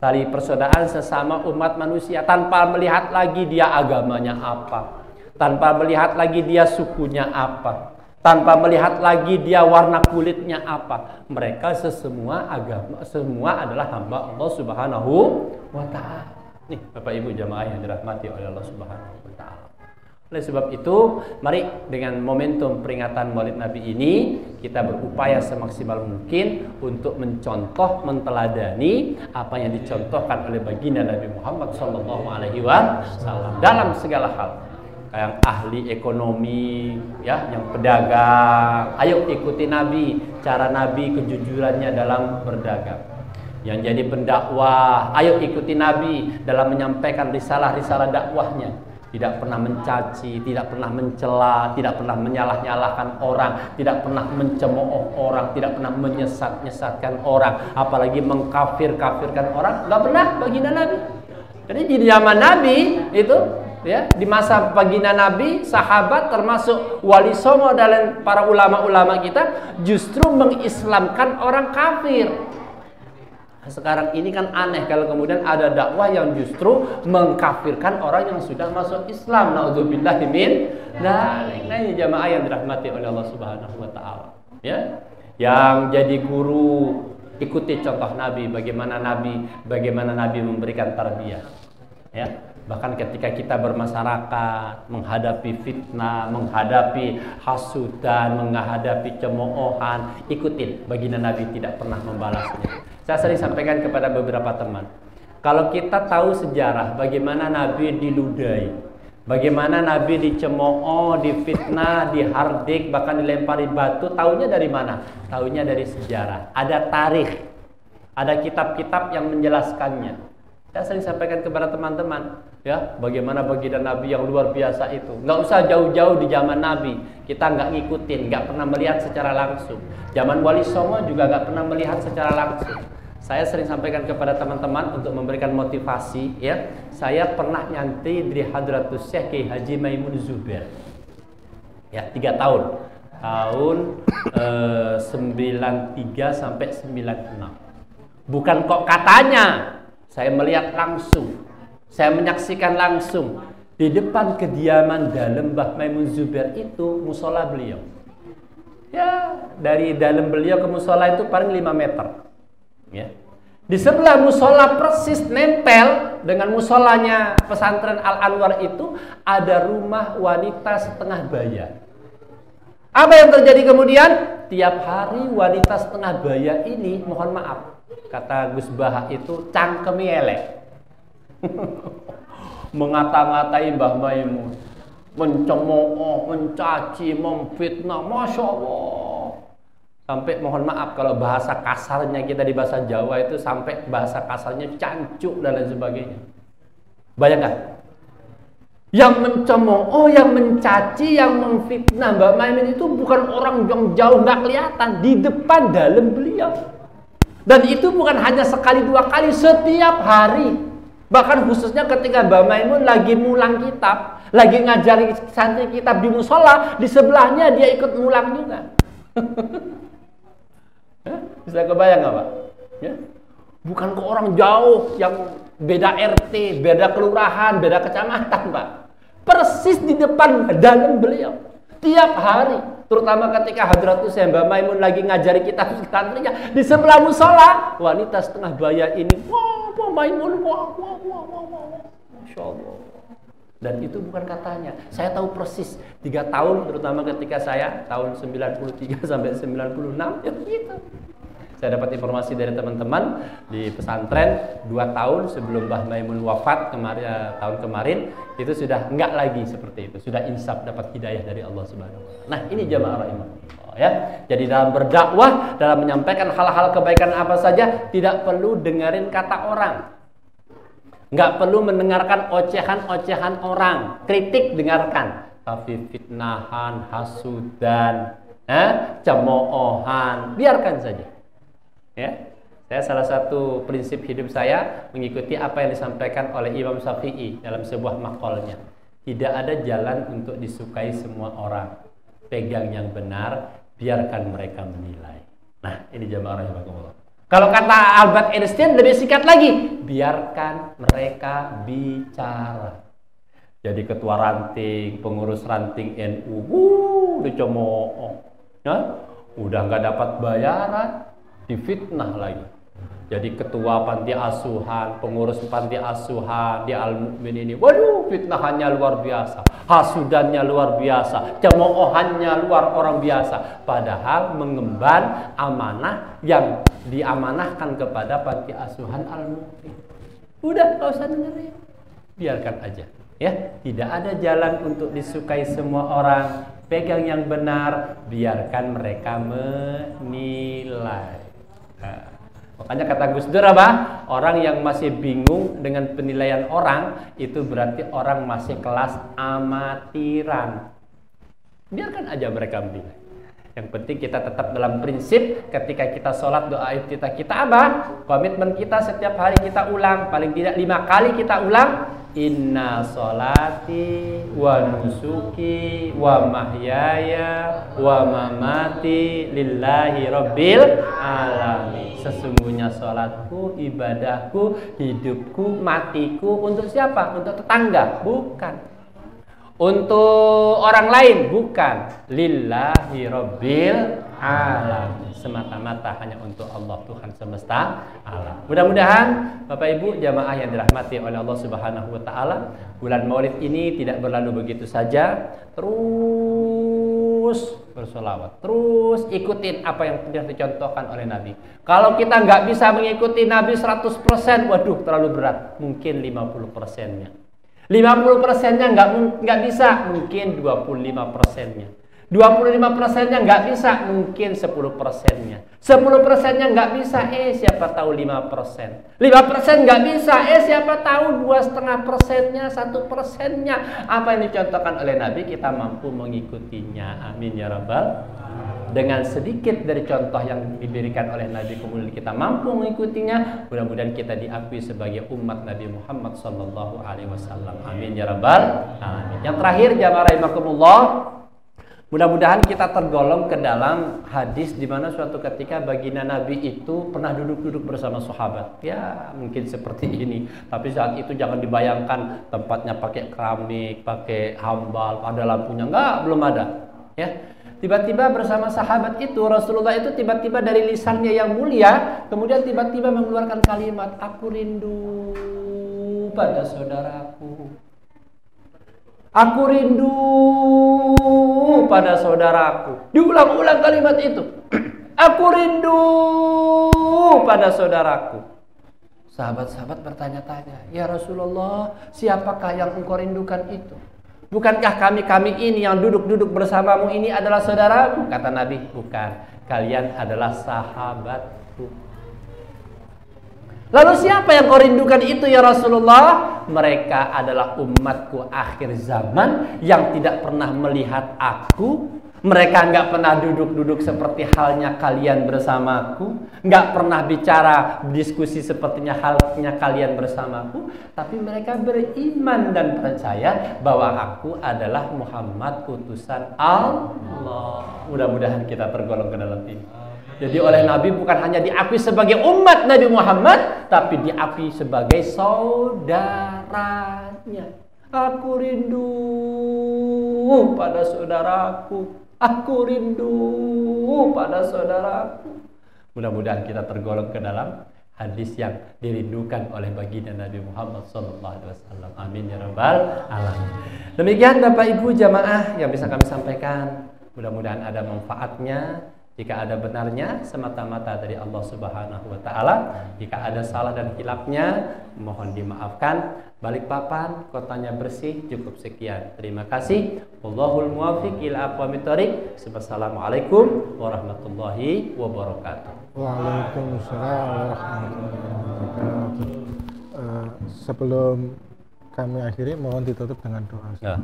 tali persaudaraan sesama umat manusia tanpa melihat lagi dia agamanya apa, tanpa melihat lagi dia sukunya apa, tanpa melihat lagi dia warna kulitnya apa. Mereka semua adalah hamba Allah Subhanahu wa ta'ala. Nih, Bapak Ibu jamaah yang dirahmati oleh Allah Subhanahu wa ta'ala. Oleh sebab itu, mari dengan momentum peringatan Maulid Nabi ini kita berupaya semaksimal mungkin untuk mencontoh, menteladani apa yang dicontohkan oleh baginda Nabi Muhammad SAW dalam segala hal. Yang ahli ekonomi, ya, yang pedagang, ayo ikuti Nabi, cara Nabi, kejujurannya dalam berdagang. Yang jadi pendakwah, ayo ikuti Nabi dalam menyampaikan risalah-risalah dakwahnya. Tidak pernah mencaci, tidak pernah mencela, tidak pernah menyalah-nyalahkan orang, tidak pernah mencemooh orang, tidak pernah menyesat-nyesatkan orang, apalagi mengkafir-kafirkan orang. Nggak pernah baginda Nabi. Jadi di zaman Nabi itu, ya, di masa baginda Nabi, sahabat termasuk Wali Songo dan para ulama-ulama kita justru mengislamkan orang kafir. Sekarang ini kan aneh kalau kemudian ada dakwah yang justru mengkafirkan orang yang sudah masuk Islam. Naudzubillahi min dzalik. Nah, ini jamaah yang dirahmati oleh Allah Subhanahu wa taala. Ya. Yang jadi guru, ikuti contoh Nabi, bagaimana Nabi memberikan tarbiyah. Ya. Bahkan ketika kita bermasyarakat, menghadapi fitnah, menghadapi hasudan, menghadapi cemoohan, ikutin baginda Nabi tidak pernah membalasnya. Saya sering sampaikan kepada beberapa teman, kalau kita tahu sejarah bagaimana Nabi diludahi, bagaimana Nabi dicemooh, difitnah, dihardik, bahkan dilempari batu, taunya dari mana? Taunya dari sejarah. Ada tarikh, ada kitab-kitab yang menjelaskannya. Saya sering sampaikan kepada teman-teman, ya, bagaimana baginda Nabi yang luar biasa itu. Nggak usah jauh-jauh di zaman Nabi, kita nggak ngikutin, nggak pernah melihat secara langsung. Zaman Wali Songo juga nggak pernah melihat secara langsung. Saya sering sampaikan kepada teman-teman untuk memberikan motivasi, ya. Saya pernah nyantri di Hadratus Syekh Kiai Haji Maimun Zubair, ya, 3 tahun, tahun 93 sampai 96. Bukan kok katanya. Saya melihat langsung, saya menyaksikan langsung di depan kediaman dalam Mbah Maimun Zubair itu musola beliau. Ya, dari dalam beliau ke musola itu paling 5 meter. Ya. Di sebelah musola persis nempel dengan musolanya pesantren Al Anwar itu ada rumah wanita setengah baya. Apa yang terjadi kemudian? Tiap hari wanita setengah baya ini, mohon maaf, kata Gus Baha itu cangkemi elek. Mengata-ngatai Mbah Maimun, mencemooh, mencaci, memfitnah, Masya Allah. Sampai mohon maaf kalau bahasa kasarnya kita di bahasa Jawa itu sampai bahasa kasarnya cancuk dan lain sebagainya. Bayangkan, yang mencemooh, yang mencaci, yang memfitnah Mbah Maimun itu bukan orang yang jauh nggak kelihatan, di depan dalam beliau. Dan itu bukan hanya sekali 2 kali, setiap hari. Bahkan khususnya ketika Mbah Maimun lagi mulang kitab, lagi ngajari santri kitab di musola, di sebelahnya dia ikut mulang juga. Bisa kebayang nggak, Pak? Ya? Bukan ke orang jauh yang beda RT, beda kelurahan, beda kecamatan, Pak. Persis di depan dalam beliau. Tiap hari. Terutama ketika Hadratus Syekh Mbah Maimun lagi ngajari kitab santrinya, di sebelah musola wanita setengah baya ini, wah, Mbah Maimun, wah, Masya Allah. Dan itu bukan katanya, saya tahu persis 3 tahun, terutama ketika saya tahun 93 sampai 96, ya gitu. Saya dapat informasi dari teman-teman di pesantren 2 tahun sebelum Mbah Maimun wafat tahun kemarin, itu sudah enggak lagi seperti itu, sudah insaf dapat hidayah dari Allah Subhanahu wa taala. Nah, ini jamaah rahimahullah, ya. Jadi dalam berdakwah, dalam menyampaikan hal-hal kebaikan apa saja, tidak perlu dengerin kata orang. Enggak perlu mendengarkan ocehan-ocehan orang. Kritik dengarkan, tapi fitnahan, hasudan, cemoohan, biarkan saja. Ya, saya salah satu prinsip hidup saya mengikuti apa yang disampaikan oleh Imam Syafi'i dalam sebuah maqalnya. Tidak ada jalan untuk disukai semua orang. Pegang yang benar, biarkan mereka menilai. Nah, ini jamaah rahimahullah. Kalau kata Albert Einstein lebih singkat lagi, biarkan mereka bicara. Jadi ketua ranting, pengurus ranting NU, dicemooh, udah nggak dapat bayaran, difitnah lagi. Jadi ketua panti asuhan, pengurus panti asuhan di Al-Mu'min ini, waduh, fitnahannya luar biasa, hasudannya luar biasa, cemoohannya luar orang biasa. Padahal mengemban amanah yang diamanahkan kepada panti asuhan Al-Mu'min. Udah, gak usah dengerin, biarkan aja. Ya, tidak ada jalan untuk disukai semua orang. Pegang yang benar, biarkan mereka menilai. Makanya kata Gus Dur apa? Orang yang masih bingung dengan penilaian orang, itu berarti orang masih kelas amatiran. Biarkan aja mereka menilai. Yang penting kita tetap dalam prinsip ketika kita sholat, doa kita apa? Komitmen kita setiap hari kita ulang, paling tidak 5 kali kita ulang. Inna sholati wa nusuki wa mahyaya wa mamati lillahi rabbil alamin. Sesungguhnya sholatku, ibadahku, hidupku, matiku untuk siapa? Untuk tetangga? Bukan. Untuk orang lain? Bukan. Lillahi rabbil alam. Semata-mata hanya untuk Allah Tuhan semesta alam. Mudah-mudahan Bapak Ibu jamaah yang dirahmati oleh Allah Subhanahu wa taala, bulan Maulid ini tidak berlalu begitu saja. Terus bersolawat, terus ikutin apa yang sudah dicontohkan oleh Nabi. Kalau kita nggak bisa mengikuti Nabi 100%, waduh terlalu berat. Mungkin 50%-nya. 50%-nya nggak bisa, mungkin 25%-nya. 25%-nya nggak bisa, mungkin 10%-nya. 10%-nya nggak bisa, siapa tahu 5%. 5% nggak bisa, siapa tahu 2,5%-nya, 1%-nya. Apa yang dicontohkan oleh Nabi, kita mampu mengikutinya. Amin ya Rabbal. Dengan sedikit dari contoh yang diberikan oleh Nabi, kemudian kita mampu mengikutinya. Mudah-mudahan kita diakui sebagai umat Nabi Muhammad sallallahu alaihi wasallam. Amin ya Rabbal alamin. Yang terakhir, jamaah rahimakumullah, mudah-mudahan kita tergolong ke dalam hadis di mana suatu ketika baginda Nabi itu pernah duduk-duduk bersama sahabat. Ya, mungkin seperti ini. Tapi saat itu jangan dibayangkan tempatnya pakai keramik, pakai hambal, ada lampunya. Enggak, belum ada. Ya. Tiba-tiba bersama sahabat itu, Rasulullah itu tiba-tiba dari lisannya yang mulia, kemudian tiba-tiba mengeluarkan kalimat, aku rindu pada saudaraku. Aku rindu pada saudaraku. Diulang-ulang kalimat itu. Aku rindu pada saudaraku. Sahabat-sahabat bertanya-tanya, ya Rasulullah, siapakah yang engkau rindukan itu? Bukankah kami ini yang duduk-duduk bersamamu ini adalah saudaramu? Kata Nabi, bukan. Kalian adalah sahabatku. Lalu siapa yang kau rindukan itu ya Rasulullah? Mereka adalah umatku akhir zaman yang tidak pernah melihat aku. Mereka nggak pernah duduk-duduk seperti halnya kalian bersamaku, nggak pernah bicara diskusi sepertinya halnya kalian bersamaku, tapi mereka beriman dan percaya bahwa aku adalah Muhammad utusan Allah. Mudah-mudahan kita tergolong ke dalam ini. Jadi oleh Nabi bukan hanya diakui sebagai umat Nabi Muhammad, tapi diakui sebagai saudaranya. Aku rindu pada saudaraku. Aku rindu pada saudaraku. Mudah-mudahan kita tergolong ke dalam hadis yang dirindukan oleh baginda Nabi Muhammad SAW. Amin ya Rabbal alamin. Demikian Bapak Ibu jamaah yang bisa kami sampaikan. Mudah-mudahan ada manfaatnya. Jika ada benarnya semata-mata dari Allah Subhanahu wa taala. Jika ada salah dan hilafnya mohon dimaafkan. Balikpapan, kotanya bersih, cukup sekian. Terima kasih. Wallahul muwaffiq ila aqwamit thoriq. Wassalamualaikum warahmatullahi wabarakatuh.
Waalaikumsalam warahmatullahi wabarakatuh. Sebelum kami akhiri mohon ditutup dengan doa.
Ya.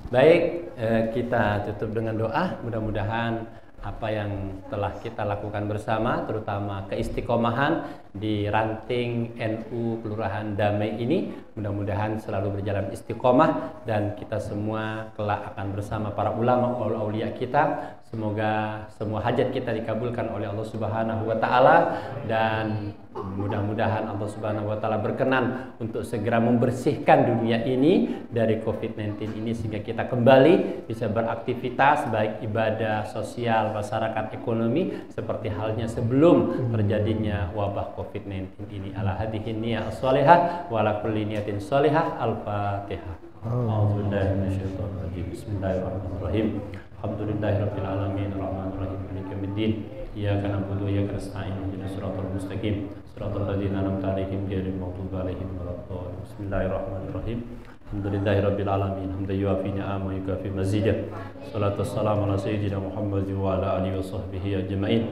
Baik, kita tutup dengan doa. Mudah-mudahan apa yang telah kita lakukan bersama, terutama keistiqomahan di ranting NU Kelurahan Damai ini, mudah-mudahan selalu berjalan istiqomah dan kita semua kelak akan bersama para ulama aulia kita. Semoga semua hajat kita dikabulkan oleh Allah Subhanahu wa taala dan mudah-mudahan Allah Subhanahu wa taala berkenan untuk segera membersihkan dunia ini dari COVID-19 ini sehingga kita kembali bisa beraktivitas baik ibadah, sosial, masyarakat, ekonomi seperti halnya sebelum terjadinya wabah COVID-19 ini. Ala hadhihi niyyah as-shalihah wa ala kulli niyatin shalihah. Al-Fatihah. A'udzubillahi minasyaitonir rajim. Bismillahirrahmanirrahim. Alhamdulillahirabbil alamin arrahmanir rahim maliki yaumiddin. Iyyaka na'budu wa iyyaka nasta'in ihdinas siratal mustaqim siratal ladzina an'amta 'alaihim ghairil maghdubi 'alaihim waladdallin. Bismillahirrahmanirrahim. Alhamdulillahirabbil alamin hamdan yuwafi ni'amahu wa yukafi mazidah. Shalatu wassalamu ala sayyidina Muhammadin wa ala alihi wa sahbihi ajma'in.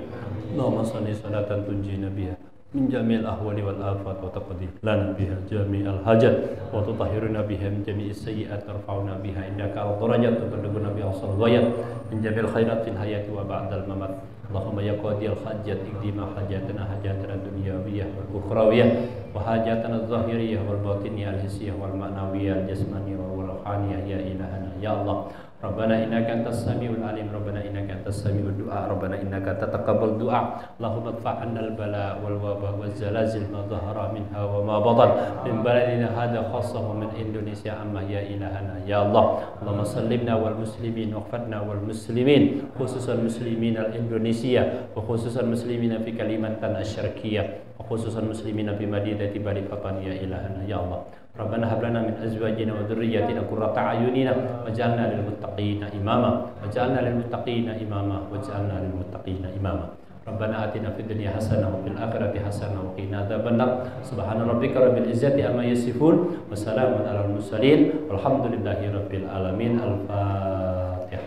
Allahumma shalli salatan tunjina biha min jami'il ahwali wal afat wa taqdi lana biha jami'al hajat wa tutahhiruna biha min jami'is sayyi'at tarfa'una biha indaka al-darajat wa tublighuna biha as-salawat min jami'il khairat fil hayati wa ba'dal mamat. Allahumma ya qadiyal hajat ikdima hajatana hajatana dunyawiyah wal ukhrawiyah wa hajatana zahiriyah wal batiniyah al hissiyah wal ma'nawiyah al jasmaniyah wal ruhaniyah ya ilahana ya Allah. Rabbana innaka antas samiul alim, Rabbana innaka antas samiul du'a, Rabbana innaka tataqabbal du'a. Allahumma adfa' 'anna al-bala wal waba wal zalazil ma dhahara minha wa ma batan min baladina hadha khassahu min Indonesia amma ya ilahana ya Allah. Allahumma sallimna wal muslimin waqfadna wal muslimin, khususan muslimin al-Indonesia wa khususan muslimin fi Kalimantan asy-Syarqiyah wa khususan muslimin fi Madinati Balikpapan ya ilahana ya Allah. Rabbana hab lana min azwajina wa dhurriyyatina qurrata a'yunina waj'alna lil muttaqina imama waj'alna lil muttaqina imama waj'alna lil muttaqina imama. Rabbana atina fid dunya hasanah wa fil akhirati hasanah wa qina adzabannar. Subhana rabbika rabbil izzati amma yasifun wa salamun alal mursalin walhamdulillahi rabbil alamin. Al-Fatihah.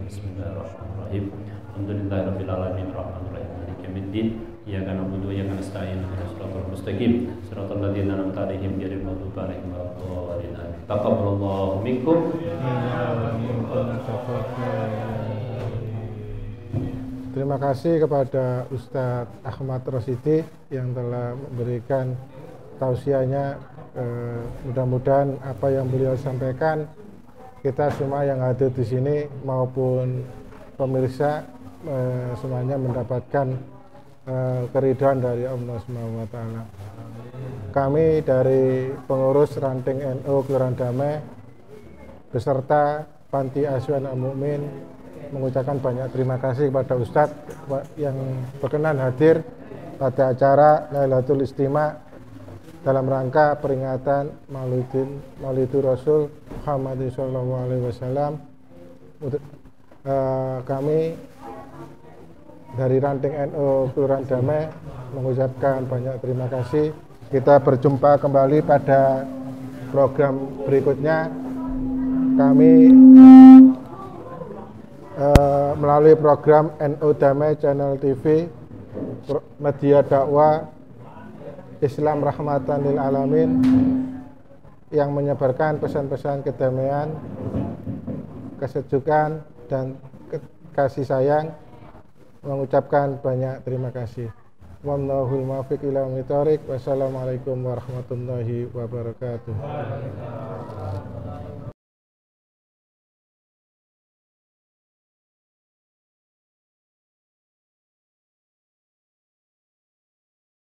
Bismillahirrahmanirrahim. Alhamdulillahi rabbil alamin arrahmanir rahim maliki yaumiddin. Iyyaka na'budu wa iyyaka nasta'in ihdinas siratal mustaqim siratal ladzina an'amta 'alaihim ghairil maghdubi 'alaihim waladdallin. Taqabbalallahu minkum.
Terima kasih kepada Ustadz Ahmad Rosidi yang telah memberikan tausiahnya. Mudah-mudahan apa yang beliau sampaikan kita semua yang hadir di sini maupun pemirsa semuanya mendapatkan keridhaan dari Allah Subhanahu wa taala. Kami dari pengurus ranting NU Kelurahan Damai beserta Panti Asuhan Al-Mu'min mengucapkan banyak terima kasih kepada Ustadz yang berkenan hadir pada acara Lailatul Istima dalam rangka peringatan Maulidul Rasul Muhammad sallallahu alaihi wasallam. Kami dari ranting NU Kelurahan Damai mengucapkan banyak terima kasih. Kita berjumpa kembali pada program berikutnya. Kami melalui program NU Damai Channel TV, media dakwah Islam Rahmatan lil Alamin yang menyebarkan pesan-pesan kedamaian, kesejukan dan kasih sayang, mengucapkan banyak terima kasih. Wallahul muwaffiq ila aqwamit thoriq. Wassalamualaikum warahmatullahi wabarakatuh.